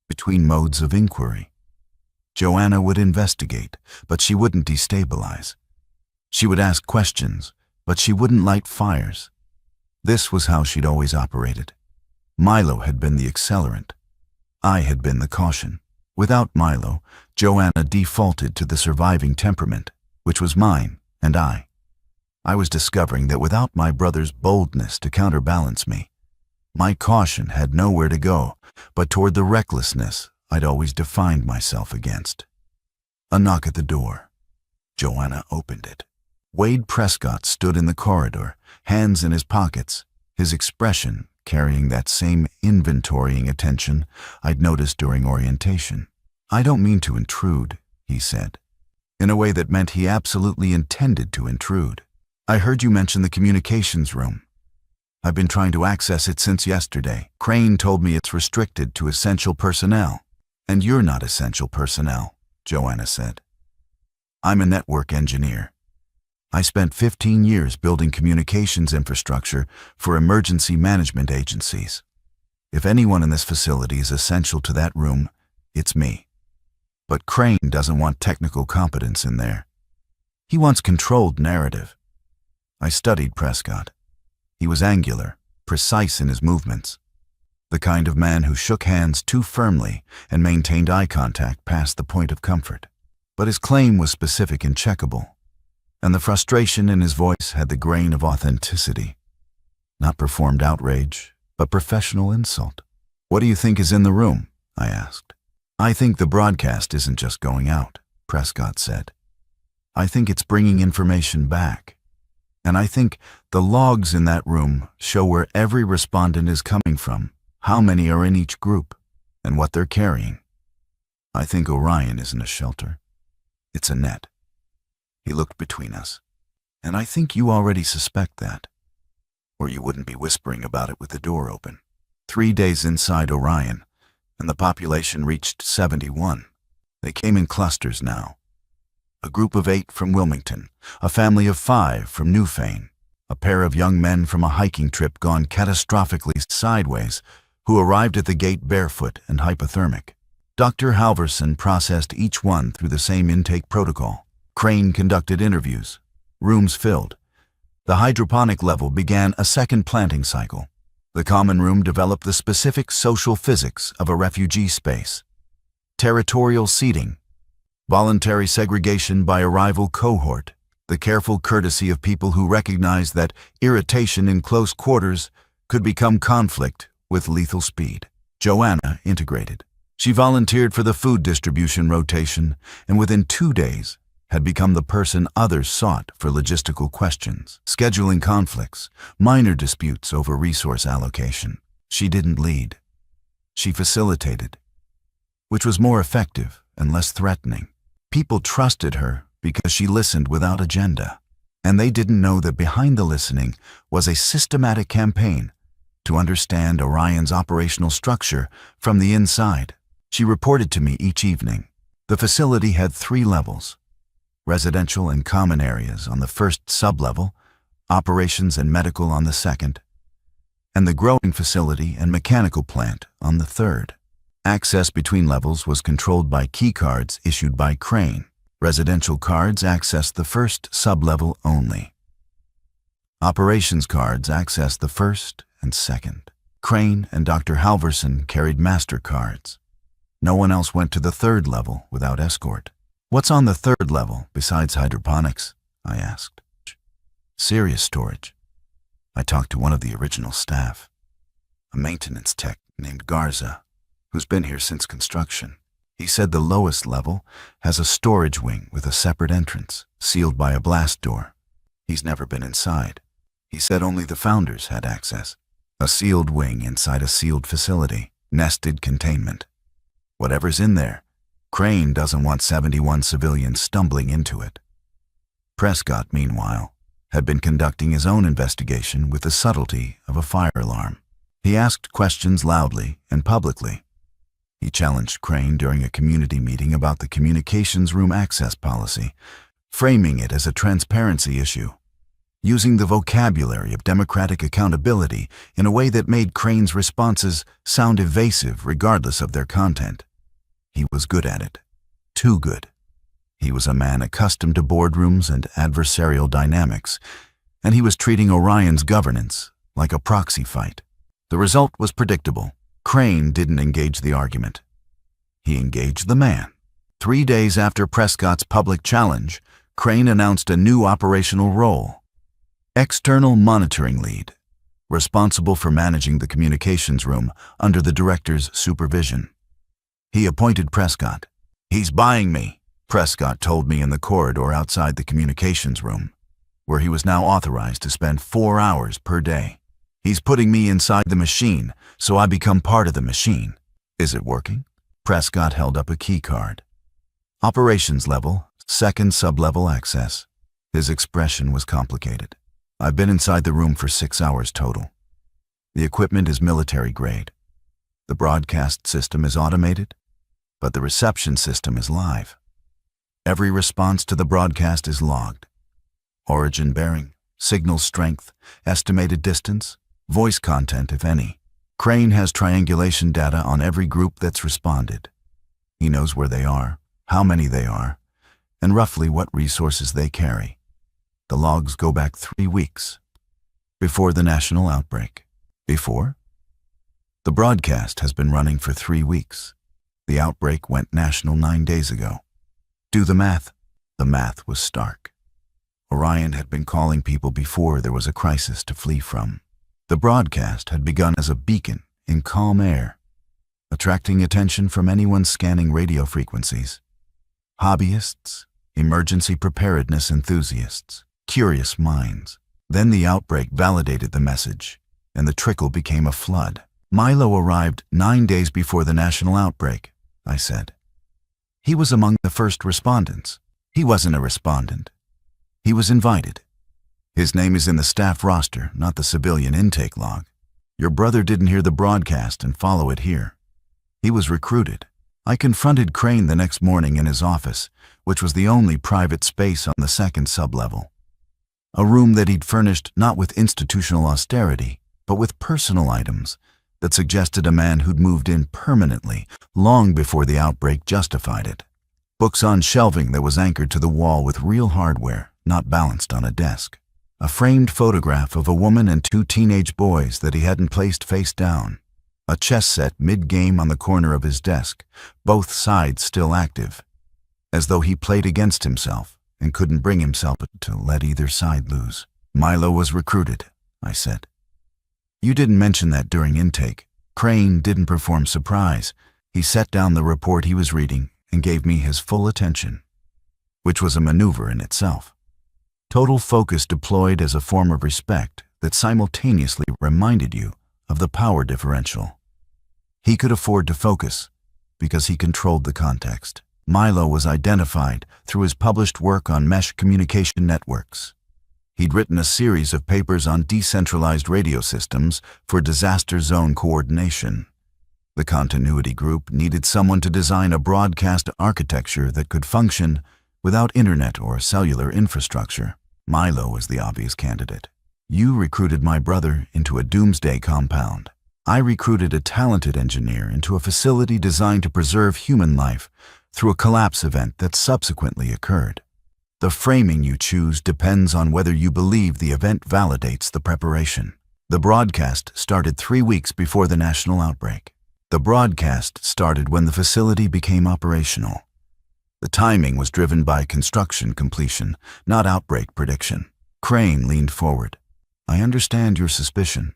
Between modes of inquiry. Joanna would investigate, but she wouldn't destabilize. She would ask questions, but she wouldn't light fires. This was how she'd always operated. Milo had been the accelerant. I had been the caution. Without Milo, Joanna defaulted to the surviving temperament, which was mine and I. I was discovering that without my brother's boldness to counterbalance me, my caution had nowhere to go but toward the recklessness I'd always defined myself against. A knock at the door. Joanna opened it. Wade Prescott stood in the corridor, hands in his pockets, his expression carrying that same inventorying attention I'd noticed during orientation. I don't mean to intrude, he said, in a way that meant he absolutely intended to intrude. I heard you mention the communications room. I've been trying to access it since yesterday. Crane told me it's restricted to essential personnel. And you're not essential personnel, Joanna said. I'm a network engineer. I spent 15 years building communications infrastructure for emergency management agencies. If anyone in this facility is essential to that room, it's me. But Crane doesn't want technical competence in there. He wants controlled narrative. I studied Prescott. He was angular, precise in his movements. The kind of man who shook hands too firmly and maintained eye contact past the point of comfort. But his claim was specific and checkable, and the frustration in his voice had the grain of authenticity. Not performed outrage, but professional insult. "What do you think is in the room?" I asked. "I think the broadcast isn't just going out," Prescott said. "I think it's bringing information back. And I think the logs in that room show where every respondent is coming from, how many are in each group, and what they're carrying. I think Orion isn't a shelter. It's a net." He looked between us. "And I think you already suspect that, or you wouldn't be whispering about it with the door open." 3 days inside Orion, and the population reached 71. They came in clusters now. A group of 8 from Wilmington, a family of 5 from Newfane, a pair of young men from a hiking trip gone catastrophically sideways who arrived at the gate barefoot and hypothermic. Dr. Halverson processed each one through the same intake protocol. Crane conducted interviews. Rooms filled. The hydroponic level began a second planting cycle. The common room developed the specific social physics of a refugee space. Territorial seating. Voluntary segregation by arrival cohort. The careful courtesy of people who recognized that irritation in close quarters could become conflict with lethal speed. Joanna integrated. She volunteered for the food distribution rotation, and within 2 days had become the person others sought for logistical questions, scheduling conflicts, minor disputes over resource allocation. She didn't lead. She facilitated, which was more effective and less threatening. People trusted her because she listened without agenda, and they didn't know that behind the listening was a systematic campaign to understand Orion's operational structure from the inside. She reported to me each evening. The facility had 3 levels: residential and common areas on the first sublevel, operations and medical on the second, and the growing facility and mechanical plant on the third. Access between levels was controlled by key cards issued by Crane. Residential cards accessed the first sublevel only. Operations cards accessed the first and second. Crane and Dr. Halverson carried master cards. No one else went to the third level without escort. "What's on the third level besides hydroponics?" I asked. "Serious storage." I talked to one of the original staff, a maintenance tech named Garza, who's been here since construction. He said the lowest level has a storage wing with a separate entrance, sealed by a blast door. He's never been inside. He said only the founders had access. A sealed wing inside a sealed facility, nested containment. Whatever's in there, Crane doesn't want 71 civilians stumbling into it. Prescott, meanwhile, had been conducting his own investigation with the subtlety of a fire alarm. He asked questions loudly and publicly. He challenged Crane during a community meeting about the communications room access policy, framing it as a transparency issue, using the vocabulary of democratic accountability in a way that made Crane's responses sound evasive regardless of their content. He was good at it. Too good. He was a man accustomed to boardrooms and adversarial dynamics, and he was treating Orion's governance like a proxy fight. The result was predictable. Crane didn't engage the argument. He engaged the man. 3 days after Prescott's public challenge, Crane announced a new operational role: external monitoring lead, responsible for managing the communications room under the director's supervision. He appointed Prescott. "He's buying me," Prescott told me in the corridor outside the communications room, where he was now authorized to spend 4 hours per day. "He's putting me inside the machine, so I become part of the machine." "Is it working?" Prescott held up a key card. "Operations level, second sublevel access." His expression was complicated. "I've been inside the room for 6 hours total. The equipment is military grade. The broadcast system is automated, but the reception system is live. Every response to the broadcast is logged. Origin bearing, signal strength, estimated distance, voice content if any. Crane has triangulation data on every group that's responded. He knows where they are, how many they are, and roughly what resources they carry. The logs go back 3 weeks. Before the national outbreak. Before? The broadcast has been running for 3 weeks. The outbreak went national 9 days ago. Do the math. The math was stark. Orion had been calling people before there was a crisis to flee from. The broadcast had begun as a beacon in calm air, attracting attention from anyone scanning radio frequencies. Hobbyists, emergency preparedness enthusiasts, curious minds. Then the outbreak validated the message, and the trickle became a flood. Milo arrived 9 days before the national outbreak, I said. He was among the first respondents. He wasn't a respondent. He was invited. His name is in the staff roster, not the civilian intake log. Your brother didn't hear the broadcast and follow it here. He was recruited. I confronted Crane the next morning in his office, which was the only private space on the second sublevel. A room that he'd furnished not with institutional austerity, but with personal items that suggested a man who'd moved in permanently long before the outbreak justified it. Books on shelving that was anchored to the wall with real hardware, not balanced on a desk. A framed photograph of a woman and 2 teenage boys that he hadn't placed face down. A chess set mid-game on the corner of his desk, both sides still active, as though he played against himself and couldn't bring himself to let either side lose. Milo was recruited, I said. You didn't mention that during intake. Crane didn't perform surprise. He set down the report he was reading and gave me his full attention, which was a maneuver in itself. Total focus deployed as a form of respect that simultaneously reminded you of the power differential. He could afford to focus because he controlled the context. Milo was identified through his published work on mesh communication networks. He'd written a series of papers on decentralized radio systems for disaster zone coordination. The continuity group needed someone to design a broadcast architecture that could function without internet or cellular infrastructure. Milo was the obvious candidate. You recruited my brother into a doomsday compound. I recruited a talented engineer into a facility designed to preserve human life through a collapse event that subsequently occurred. The framing you choose depends on whether you believe the event validates the preparation. The broadcast started 3 weeks before the national outbreak. The broadcast started when the facility became operational. The timing was driven by construction completion, not outbreak prediction. Crane leaned forward. I understand your suspicion.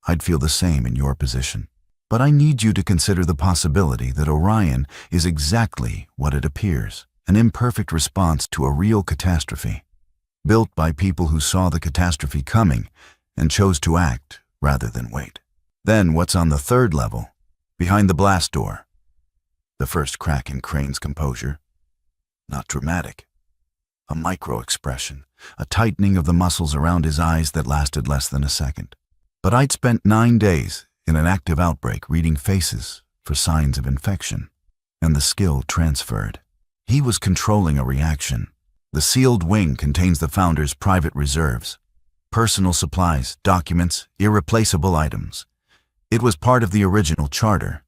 I'd feel the same in your position. But I need you to consider the possibility that Orion is exactly what it appears, an imperfect response to a real catastrophe, built by people who saw the catastrophe coming and chose to act rather than wait. Then what's on the 3rd level, behind the blast door? The first crack in Crane's composure. Not dramatic. A micro-expression, a tightening of the muscles around his eyes that lasted less than a second. But I'd spent 9 days in an active outbreak reading faces for signs of infection, and the skill transferred. He was controlling a reaction. The sealed wing contains the founder's private reserves, personal supplies, documents, irreplaceable items. It was part of the original charter.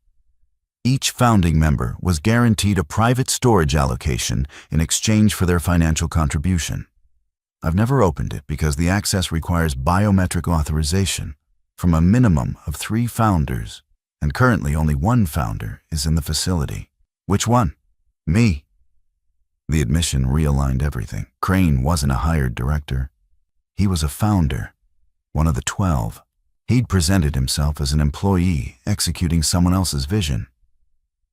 Each founding member was guaranteed a private storage allocation in exchange for their financial contribution. I've never opened it because the access requires biometric authorization from a minimum of 3 founders, and currently only 1 founder is in the facility. Which one? Me. The admission realigned everything. Crane wasn't a hired director. He was a founder, one of the 12. He'd presented himself as an employee executing someone else's vision.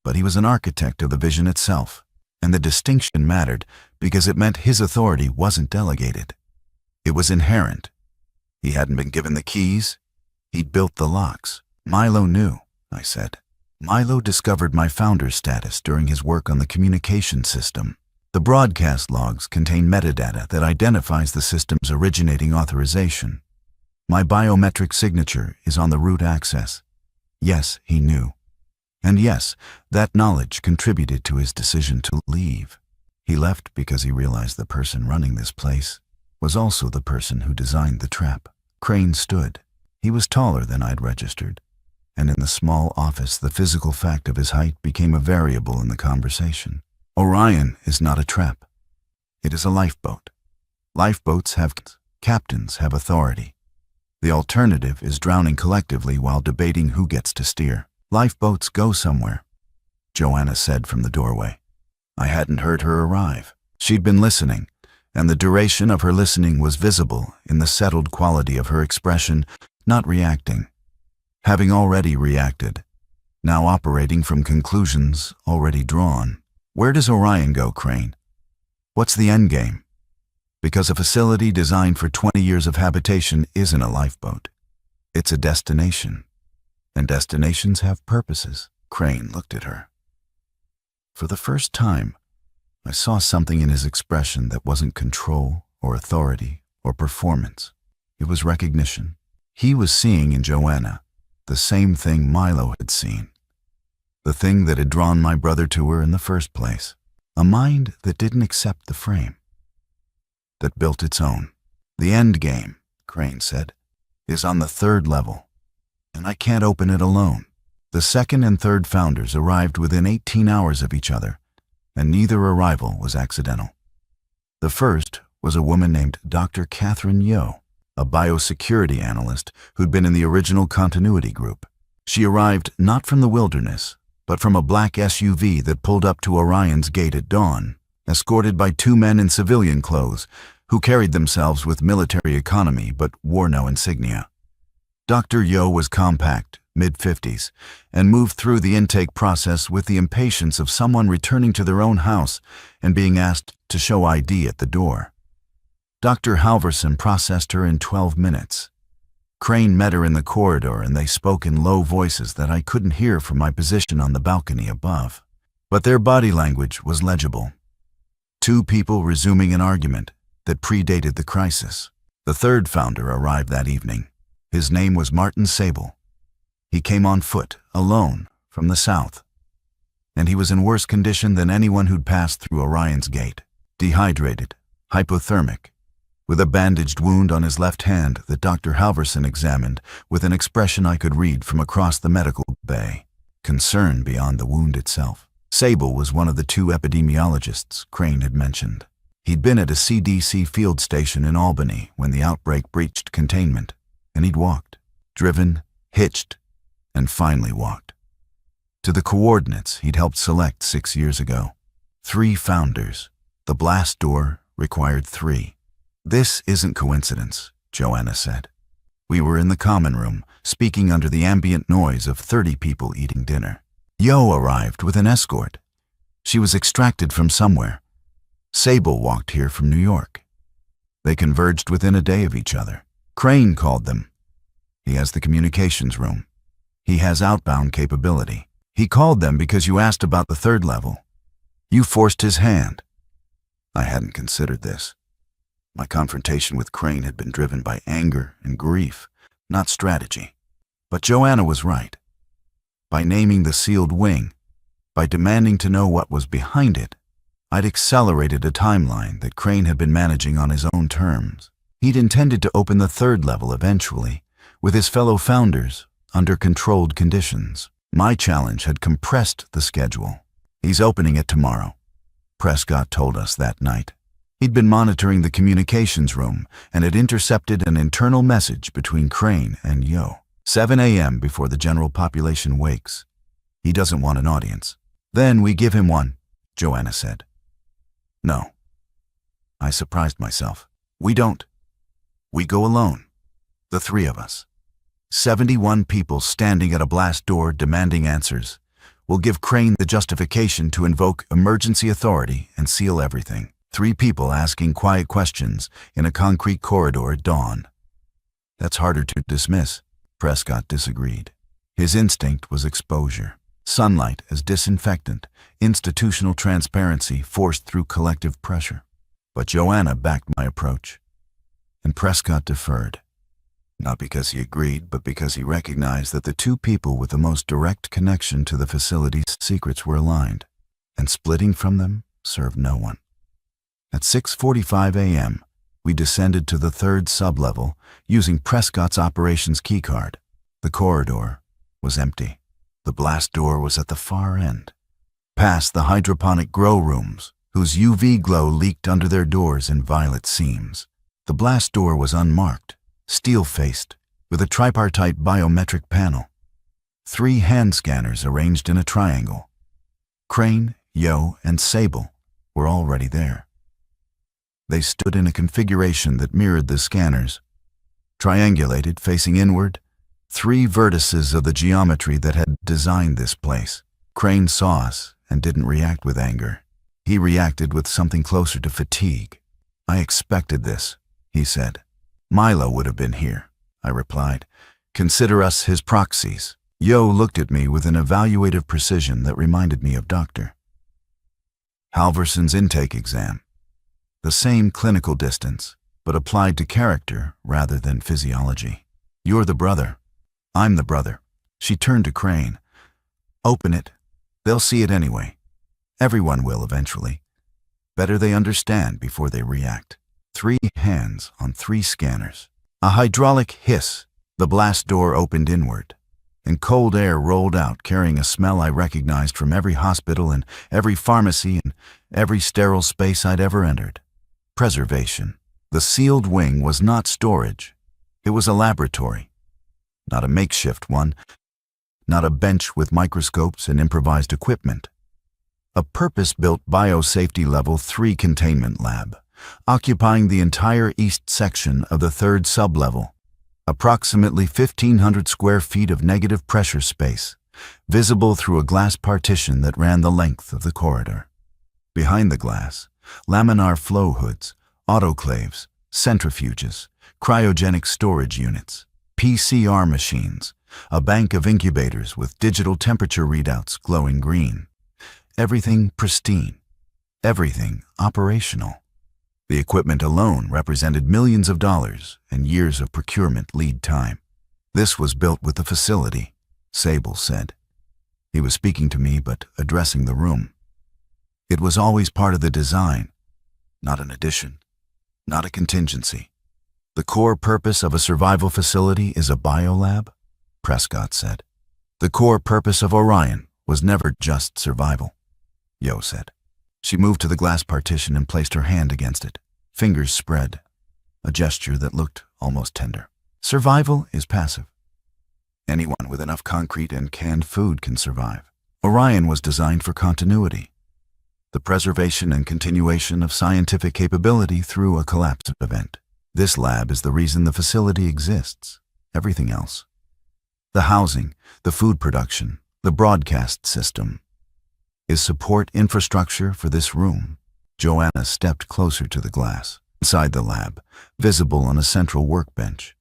But he was an architect of the vision itself, and the distinction mattered because it meant his authority wasn't delegated. It was inherent. He hadn't been given the keys. He'd built the locks. Milo knew, I said. Milo discovered my founder's status during his work on the communication system. The broadcast logs contain metadata that identifies the system's originating authorization. My biometric signature is on the root access. Yes, he knew. And yes, that knowledge contributed to his decision to leave. He left because he realized the person running this place was also the person who designed the trap. Crane stood. He was taller than I'd registered. and in the small office the physical fact of his height became a variable in the conversation. Orion is not a trap. It is a lifeboat. Lifeboats have captains have authority. The alternative is drowning collectively while debating who gets to steer. Lifeboats go somewhere, Joanna said from the doorway. I hadn't heard her arrive. She'd been listening, and the duration of her listening was visible in the settled quality of her expression, not reacting. Having already reacted, now operating from conclusions already drawn. Where does Orion go, Crane? What's the end game? Because a facility designed for 20 years of habitation isn't a lifeboat. It's a destination. And destinations have purposes. Crane looked at her. For the first time, I saw something in his expression that wasn't control or authority or performance. It was recognition. He was seeing in Joanna the same thing Milo had seen. The thing that had drawn my brother to her in the first place. A mind that didn't accept the frame. That built its own. The end game, Crane said, is on the third level. And I can't open it alone. The second and third founders arrived within 18 hours of each other, and neither arrival was accidental. The first was a woman named Dr. Catherine Yo, a biosecurity analyst who'd been in the original continuity group. She arrived not from the wilderness, but from a black SUV that pulled up to Orion's gate at dawn, escorted by two men in civilian clothes who carried themselves with military economy but wore no insignia. Dr. Yo was compact, mid-50s, and moved through the intake process with the impatience of someone returning to their own house and being asked to show ID at the door. Dr. Halverson processed her in 12 minutes. Crane met her in the corridor and they spoke in low voices that I couldn't hear from my position on the balcony above. But their body language was legible. Two people resuming an argument that predated the crisis. The third founder arrived that evening. His name was Martin Sable. He came on foot, alone, from the south. And he was in worse condition than anyone who'd passed through Orion's gate. Dehydrated, hypothermic, with a bandaged wound on his left hand that Dr. Halverson examined with an expression I could read from across the medical bay. Concern beyond the wound itself. Sable was one of the two epidemiologists Crane had mentioned. He'd been at a CDC field station in Albany when the outbreak breached containment, and he'd walked, driven, hitched, and finally walked. To the coordinates he'd helped select 6 years ago. 3 founders. The blast door required 3. This isn't coincidence, Joanna said. We were in the common room, speaking under the ambient noise of 30 people eating dinner. Yo arrived with an escort. She was extracted from somewhere. Sable walked here from New York. They converged within a day of each other. Crane called them. He has the communications room. He has outbound capability. He called them because you asked about the third level. You forced his hand. I hadn't considered this. My confrontation with Crane had been driven by anger and grief, not strategy. But Joanna was right. By naming the sealed wing, by demanding to know what was behind it, I'd accelerated a timeline that Crane had been managing on his own terms. He'd intended to open the third level eventually, with his fellow founders, under controlled conditions. My challenge had compressed the schedule. He's opening it tomorrow, Prescott told us that night. He'd been monitoring the communications room and had intercepted an internal message between Crane and Yo. 7 a.m. before the general population wakes. He doesn't want an audience. Then we give him one, Joanna said. No. I surprised myself. We don't. We go alone. The 3 of us. 71 people standing at a blast door demanding answers. We'll give Crane the justification to invoke emergency authority and seal everything. 3 people asking quiet questions in a concrete corridor at dawn. That's harder to dismiss, Prescott disagreed. His instinct was exposure. Sunlight as disinfectant, institutional transparency forced through collective pressure. But Joanna backed my approach. And Prescott deferred. Not because he agreed, but because he recognized that the 2 people with the most direct connection to the facility's secrets were aligned, and splitting from them served no one. At 6:45 a.m., we descended to the 3rd sublevel using Prescott's operations keycard. The corridor, was empty. The blast door was at the far end, past the hydroponic grow rooms, whose UV glow leaked under their doors in violet seams. The blast door was unmarked, steel-faced, with a tripartite biometric panel. 3 hand scanners arranged in a triangle. Crane, Yo, and Sable were already there. They stood in a configuration that mirrored the scanners, triangulated, facing inward, 3 vertices of the geometry that had designed this place. Crane saw us and didn't react with anger. He reacted with something closer to fatigue. "I expected this," he said. "Milo would have been here," I replied. "Consider us his proxies." Yo looked at me with an evaluative precision that reminded me of Dr. Halverson's intake exam. The same clinical distance, but applied to character rather than physiology. "You're the brother." "I'm the brother." She turned to Crane. "Open it. They'll see it anyway. Everyone will eventually. Better they understand before they react." 3 hands on 3 scanners. A hydraulic hiss. The blast door opened inward, and cold air rolled out, carrying a smell I recognized from every hospital and every pharmacy and every sterile space I'd ever entered. Preservation. The sealed wing was not storage. It was a laboratory. Not a makeshift one. Not a bench with microscopes and improvised equipment. A purpose-built biosafety level 3 containment lab, occupying the entire east section of the 3rd sublevel. Approximately 1,500 square feet of negative pressure space, visible through a glass partition that ran the length of the corridor. Behind the glass, laminar flow hoods, autoclaves, centrifuges, cryogenic storage units, PCR machines, a bank of incubators with digital temperature readouts glowing green. Everything pristine. Everything operational. The equipment alone represented millions of dollars and years of procurement lead time. "This was built with the facility," Sable said. He was speaking to me but addressing the room. "It was always part of the design, not an addition, not a contingency. The core purpose of a survival facility is a biolab," Prescott said. "The core purpose of Orion was never just survival," Yo said. She moved to the glass partition and placed her hand against it, fingers spread, a gesture that looked almost tender. "Survival is passive. Anyone with enough concrete and canned food can survive. Orion was designed for continuity, the preservation and continuation of scientific capability through a collapse event. This lab is the reason the facility exists. Everything else, the housing, the food production, the broadcast system, is support infrastructure for this room." Joanna stepped closer to the glass. Inside the lab, visible on a central workbench,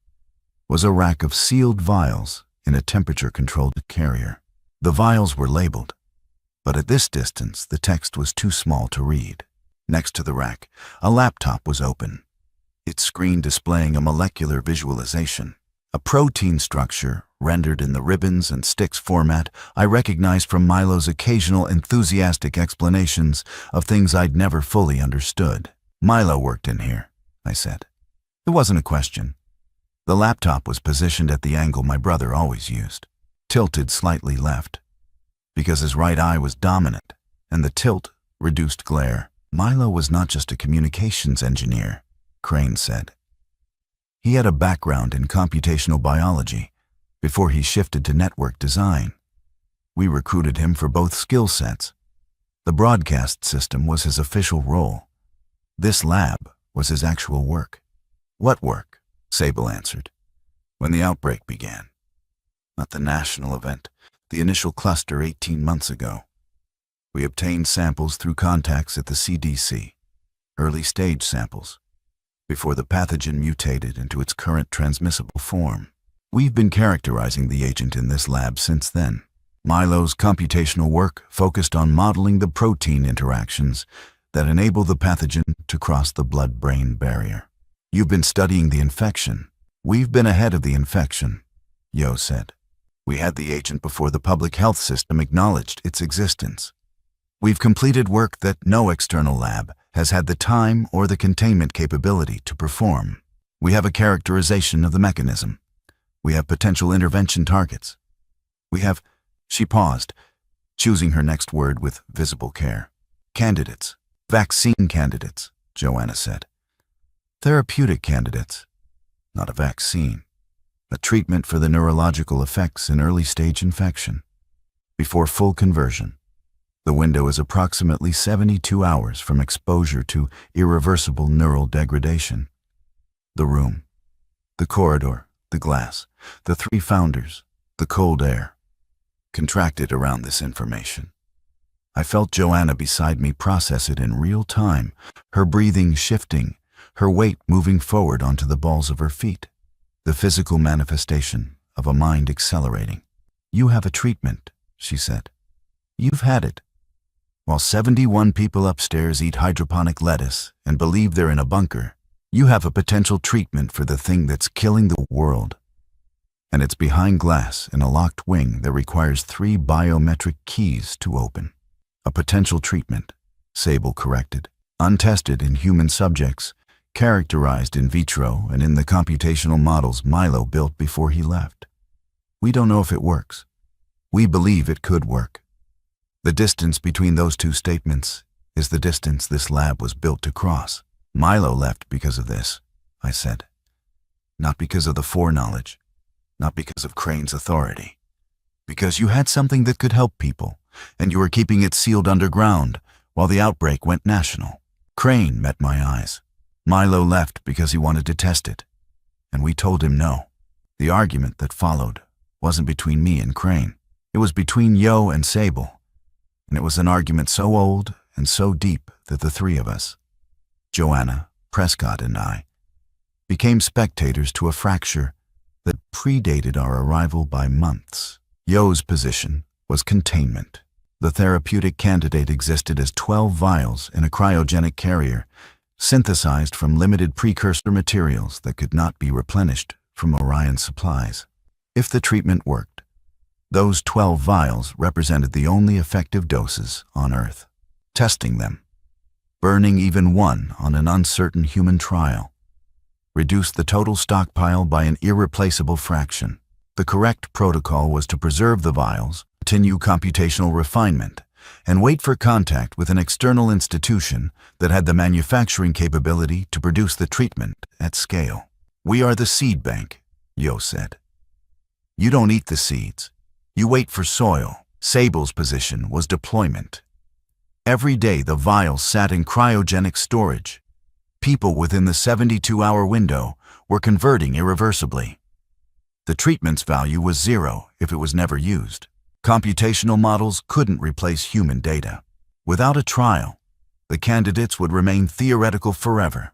was a rack of sealed vials in a temperature-controlled carrier. The vials were labeled, but at this distance the text was too small to read. Next to the rack, a laptop was open, its screen displaying a molecular visualization. A protein structure, rendered in the ribbons and sticks format I recognized from Milo's occasional enthusiastic explanations of things I'd never fully understood. "Milo worked in here," I said. It wasn't a question. The laptop was positioned at the angle my brother always used, tilted slightly left, because his right eye was dominant, and the tilt reduced glare. "Milo was not just a communications engineer," Crane said. "He had a background in computational biology before he shifted to network design. We recruited him for both skill sets. The broadcast system was his official role. This lab was his actual work." "What work?" Sable answered. "When the outbreak began. Not the national event, the initial cluster 18 months ago. We obtained samples through contacts at the CDC, early-stage samples, before the pathogen mutated into its current transmissible form. We've been characterizing the agent in this lab since then. Milo's computational work focused on modeling the protein interactions that enable the pathogen to cross the blood-brain barrier. You've been studying the infection. We've been ahead of the infection, Yo said. We had the agent before the public health system acknowledged its existence. We've completed work that no external lab has had the time or the containment capability to perform. We have a characterization of the mechanism. We have potential intervention targets. We have, she paused, choosing her next word with visible care. Candidates. Vaccine candidates, Joanna said. Therapeutic candidates. Not a vaccine. A treatment for the neurological effects in early-stage infection. Before full conversion. The window is approximately 72 hours from exposure to irreversible neural degradation. The room. The corridor. The glass. The three founders. The cold air. Contracted around this information. I felt Joanna beside me process it in real time, her breathing shifting, her weight moving forward onto the balls of her feet. The physical manifestation of a mind accelerating. You have a treatment, she said. You've had it. While 71 people upstairs eat hydroponic lettuce and believe they're in a bunker, you have a potential treatment for the thing that's killing the world. And it's behind glass in a locked wing that requires 3 biometric keys to open. A potential treatment, Sable corrected, untested in human subjects, characterized in vitro and in the computational models Milo built before he left. We don't know if it works. We believe it could work. The distance between those two statements is the distance this lab was built to cross. Milo left because of this, I said. Not because of the foreknowledge, not because of Crane's authority. Because you had something that could help people, and you were keeping it sealed underground while the outbreak went national. Crane met my eyes. Milo left because he wanted to test it, and we told him no. The argument that followed wasn't between me and Crane. It was between Yo and Sable, and it was an argument so old and so deep that the three of us, Joanna, Prescott, and I, became spectators to a fracture that predated our arrival by months. Yo's position was containment. The therapeutic candidate existed as 12 vials in a cryogenic carrier, synthesized from limited precursor materials that could not be replenished from Orion's supplies. If the treatment worked, those 12 vials represented the only effective doses on Earth. Testing them, burning even one on an uncertain human trial, reduced the total stockpile by an irreplaceable fraction. The correct protocol was to preserve the vials, continue computational refinement, and wait for contact with an external institution that had the manufacturing capability to produce the treatment at scale. We are the seed bank, Yo said. You don't eat the seeds. You wait for soil. Sable's position was deployment. Every day the vials sat in cryogenic storage. People within the 72-hour window were converting irreversibly. The treatment's value was 0 if it was never used. Computational models couldn't replace human data. Without a trial, the candidates would remain theoretical forever,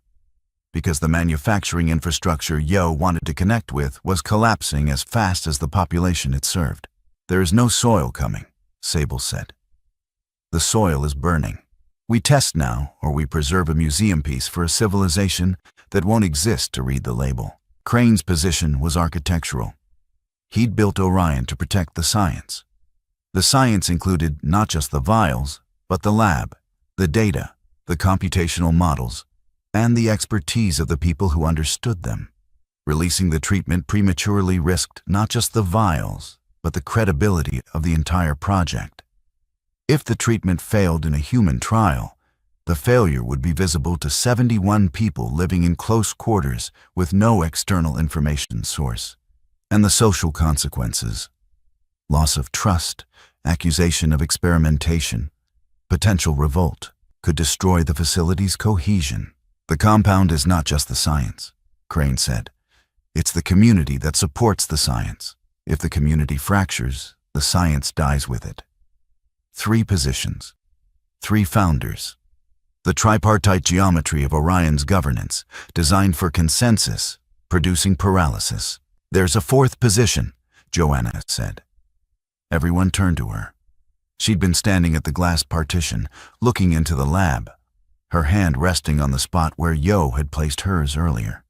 because the manufacturing infrastructure Yo wanted to connect with was collapsing as fast as the population it served. There is no soil coming, Sable said. The soil is burning. We test now, or we preserve a museum piece for a civilization that won't exist to read the label. Crane's position was architectural. He'd built Orion to protect the science. The science included not just the vials, but the lab, the data, the computational models, and the expertise of the people who understood them. Releasing the treatment prematurely risked not just the vials, but the credibility of the entire project. If the treatment failed in a human trial, the failure would be visible to 71 people living in close quarters with no external information source. And the social consequences: loss of trust, accusation of experimentation, potential revolt, could destroy the facility's cohesion. The compound is not just the science, Crane said. It's the community that supports the science. If the community fractures, the science dies with it. 3 positions, 3 founders. The tripartite geometry of Orion's governance, designed for consensus, producing paralysis. There's a 4th position, Joanna said. Everyone turned to her. She'd been standing at the glass partition, looking into the lab, her hand resting on the spot where Yo had placed hers earlier.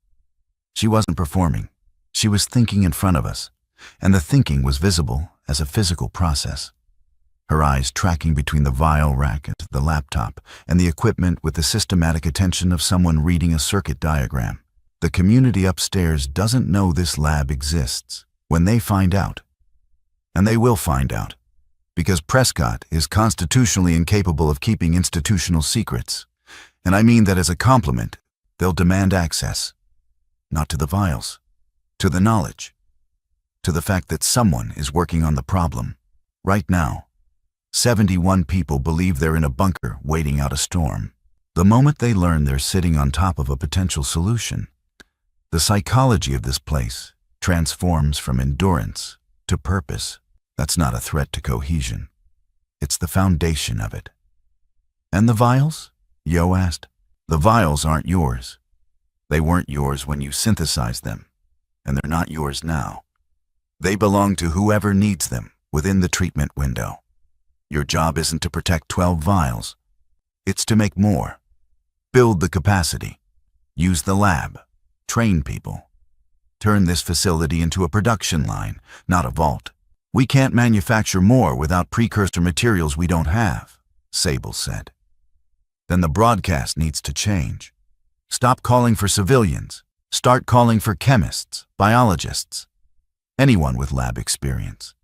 She wasn't performing. She was thinking in front of us, and the thinking was visible as a physical process. Her eyes tracking between the vial rack and the laptop and the equipment with the systematic attention of someone reading a circuit diagram. The community upstairs doesn't know this lab exists. When they find out, And they will find out, because Prescott is constitutionally incapable of keeping institutional secrets. And I mean that as a compliment, they'll demand access. Not to the vials, to the knowledge, to the fact that someone is working on the problem. Right now, 71 people believe they're in a bunker waiting out a storm. The moment they learn they're sitting on top of a potential solution, the psychology of this place transforms from endurance to purpose. That's not a threat to cohesion. It's the foundation of it. And the vials? Yo asked. The vials aren't yours. They weren't yours when you synthesized them, and they're not yours now. They belong to whoever needs them within the treatment window. Your job isn't to protect 12 vials. It's to make more. Build the capacity. Use the lab. Train people. Turn this facility into a production line, not a vault. We can't manufacture more without precursor materials we don't have, Sable said. Then the broadcast needs to change. Stop calling for civilians. Start calling for chemists, biologists, anyone with lab experience.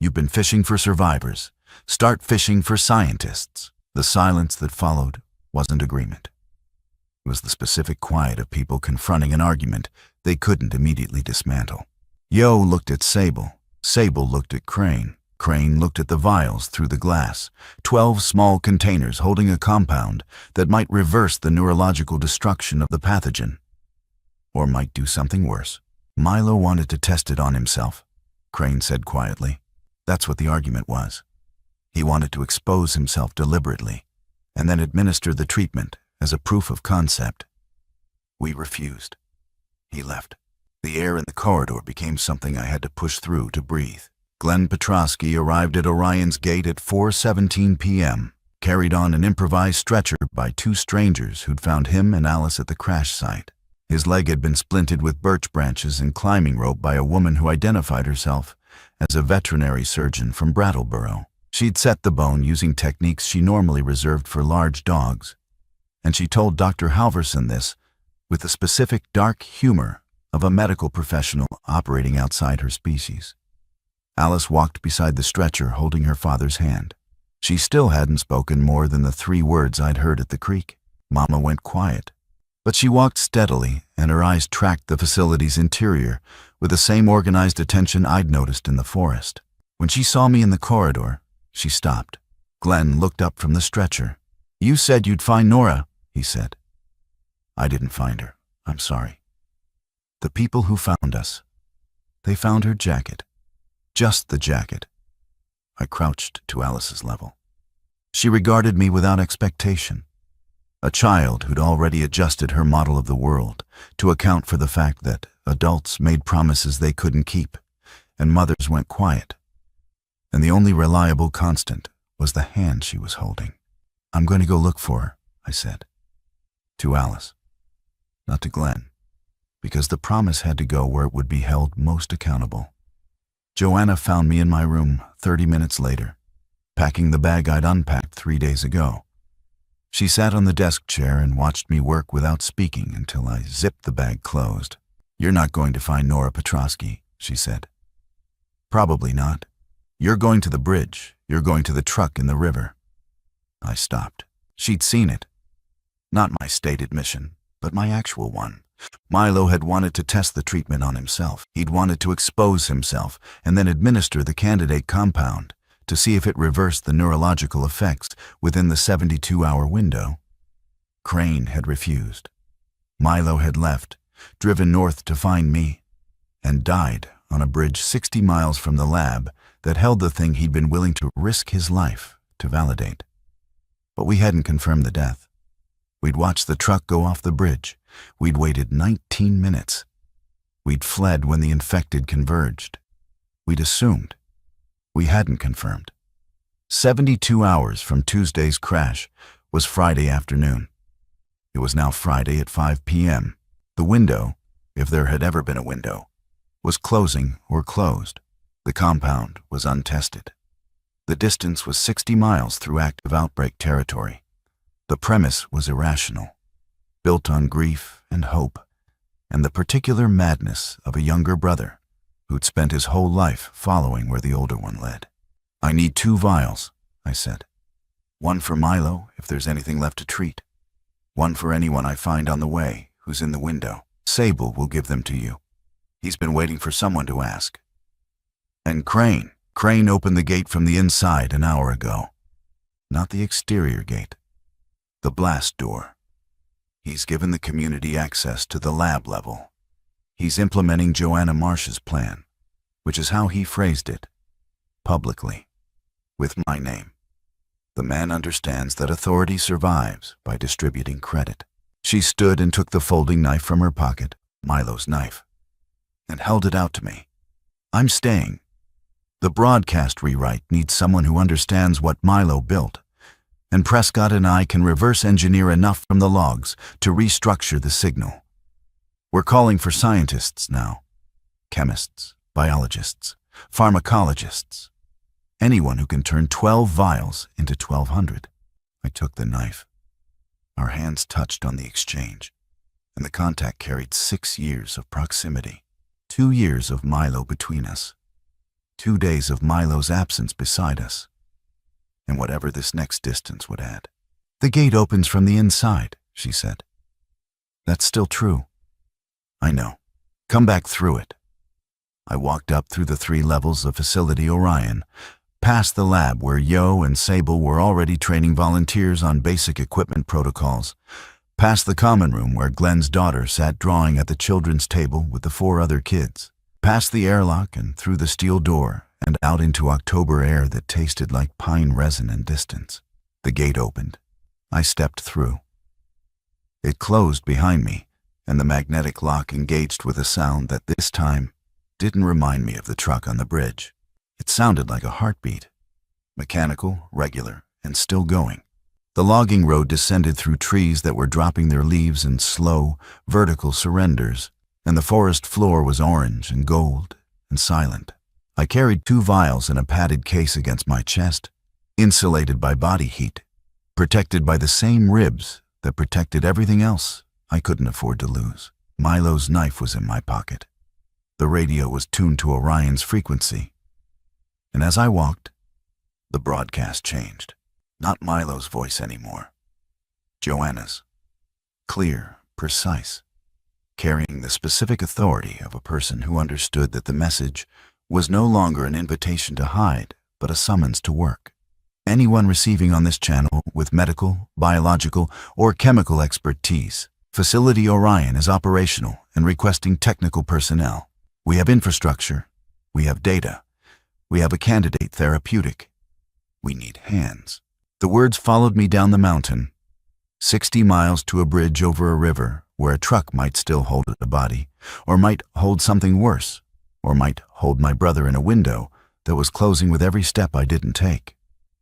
You've been fishing for survivors. Start fishing for scientists. The silence that followed wasn't agreement. It was the specific quiet of people confronting an argument they couldn't immediately dismantle. Yo looked at Sable. Sable looked at Crane. Crane looked at the vials through the glass, 12 small containers holding a compound that might reverse the neurological destruction of the pathogen. Or might do something worse. Milo wanted to test it on himself, Crane said quietly. That's what the argument was. He wanted to expose himself deliberately, and then administer the treatment as a proof of concept. We refused. He left. The air in the corridor became something I had to push through to breathe. Glenn Petrosky arrived at Orion's gate at 4:17 p.m., carried on an improvised stretcher by two strangers who'd found him and Alice at the crash site. His leg had been splinted with birch branches and climbing rope by a woman who identified herself as a veterinary surgeon from Brattleboro. She'd set the bone using techniques she normally reserved for large dogs, and she told Dr. Halverson this with the specific dark humor of a medical professional operating outside her species. Alice walked beside the stretcher holding her father's hand. She still hadn't spoken more than the 3 words I'd heard at the creek. Mama went quiet, but she walked steadily and her eyes tracked the facility's interior with the same organized attention I'd noticed in the forest. When she saw me in the corridor, she stopped. Glenn looked up from the stretcher. "You said you'd find Nora," he said. "I didn't find her. I'm sorry. The people who found us, they found her jacket. Just the jacket." I crouched to Alice's level. She regarded me without expectation. A child who'd already adjusted her model of the world to account for the fact that adults made promises they couldn't keep, and mothers went quiet. And the only reliable constant was the hand she was holding. "I'm going to go look for her," I said. To Alice, not to Glenn, because the promise had to go where it would be held most accountable. Joanna found me in my room 30 minutes later, packing the bag I'd unpacked 3 days ago. She sat on the desk chair and watched me work without speaking until I zipped the bag closed. "You're not going to find Nora Petrosky," she said. "Probably not. You're going to the bridge. You're going to the truck in the river." I stopped. She'd seen it. Not my stated mission, but my actual one. Milo had wanted to test the treatment on himself. He'd wanted to expose himself and then administer the candidate compound to see if it reversed the neurological effects within the 72-hour window. Crane had refused. Milo had left, driven north to find me, and died on a bridge 60 miles from the lab that held the thing he'd been willing to risk his life to validate. But we hadn't confirmed the death. We'd watched the truck go off the bridge. We'd waited 19 minutes. We'd fled when the infected converged. We'd assumed. We hadn't confirmed. 72 hours from Tuesday's crash was Friday afternoon. It was now Friday at 5 p.m. The window, if there had ever been a window, was closing or closed. The compound was untested. The distance was 60 miles through active outbreak territory. The premise was irrational, built on grief and hope, and the particular madness of a younger brother who'd spent his whole life following where the older one led. "I need 2 vials," I said. "One for Milo, if there's anything left to treat. One for anyone I find on the way who's in the window. Sable will give them to you. He's been waiting for someone to ask." And Crane opened the gate from the inside an hour ago. Not the exterior gate. The blast door. He's given the community access to the lab level. He's implementing Joanna Marsh's plan, which is how he phrased it. Publicly. With my name. The man understands that authority survives by distributing credit. She stood and took the folding knife from her pocket, Milo's knife, and held it out to me. "I'm staying. The broadcast rewrite needs someone who understands what Milo built, and Prescott and I can reverse engineer enough from the logs to restructure the signal. We're calling for scientists now. Chemists, biologists, pharmacologists. Anyone who can turn 12 vials into 1,200. I took the knife. Our hands touched on the exchange, and the contact carried 6 years of proximity. 2 years of Milo between us. 2 days of Milo's absence beside us. And whatever this next distance would add. "The gate opens from the inside," she said. "That's still true." "I know. Come back through it." I walked up through the 3 levels of Facility Orion, past the lab where Yo and Sable were already training volunteers on basic equipment protocols, past the common room where Glenn's daughter sat drawing at the children's table with the 4 other kids, past the airlock and through the steel door and out into October air that tasted like pine resin and distance. The gate opened. I stepped through. It closed behind me, and the magnetic lock engaged with a sound that this time didn't remind me of the truck on the bridge. It sounded like a heartbeat. Mechanical, regular, and still going. The logging road descended through trees that were dropping their leaves in slow, vertical surrenders, and the forest floor was orange and gold and silent. I carried 2 vials in a padded case against my chest, insulated by body heat, protected by the same ribs that protected everything else I couldn't afford to lose. Milo's knife was in my pocket. The radio was tuned to Orion's frequency. And as I walked, the broadcast changed. Not Milo's voice anymore. Joanna's. Clear, precise, carrying the specific authority of a person who understood that the message was no longer an invitation to hide, but a summons to work. Anyone receiving on this channel with medical, biological, or chemical expertise, Facility Orion is operational and requesting technical personnel. We have infrastructure. We have data. We have a candidate therapeutic. We need hands. The words followed me down the mountain, 60 miles to a bridge over a river where a truck might still hold a body, or might hold something worse, or might hold my brother in a window that was closing with every step I didn't take.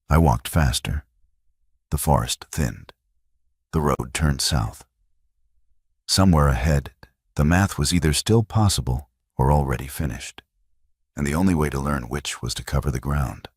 I walked faster. The forest thinned. The road turned south. Somewhere ahead, the math was either still possible or already finished, and the only way to learn which was to cover the ground.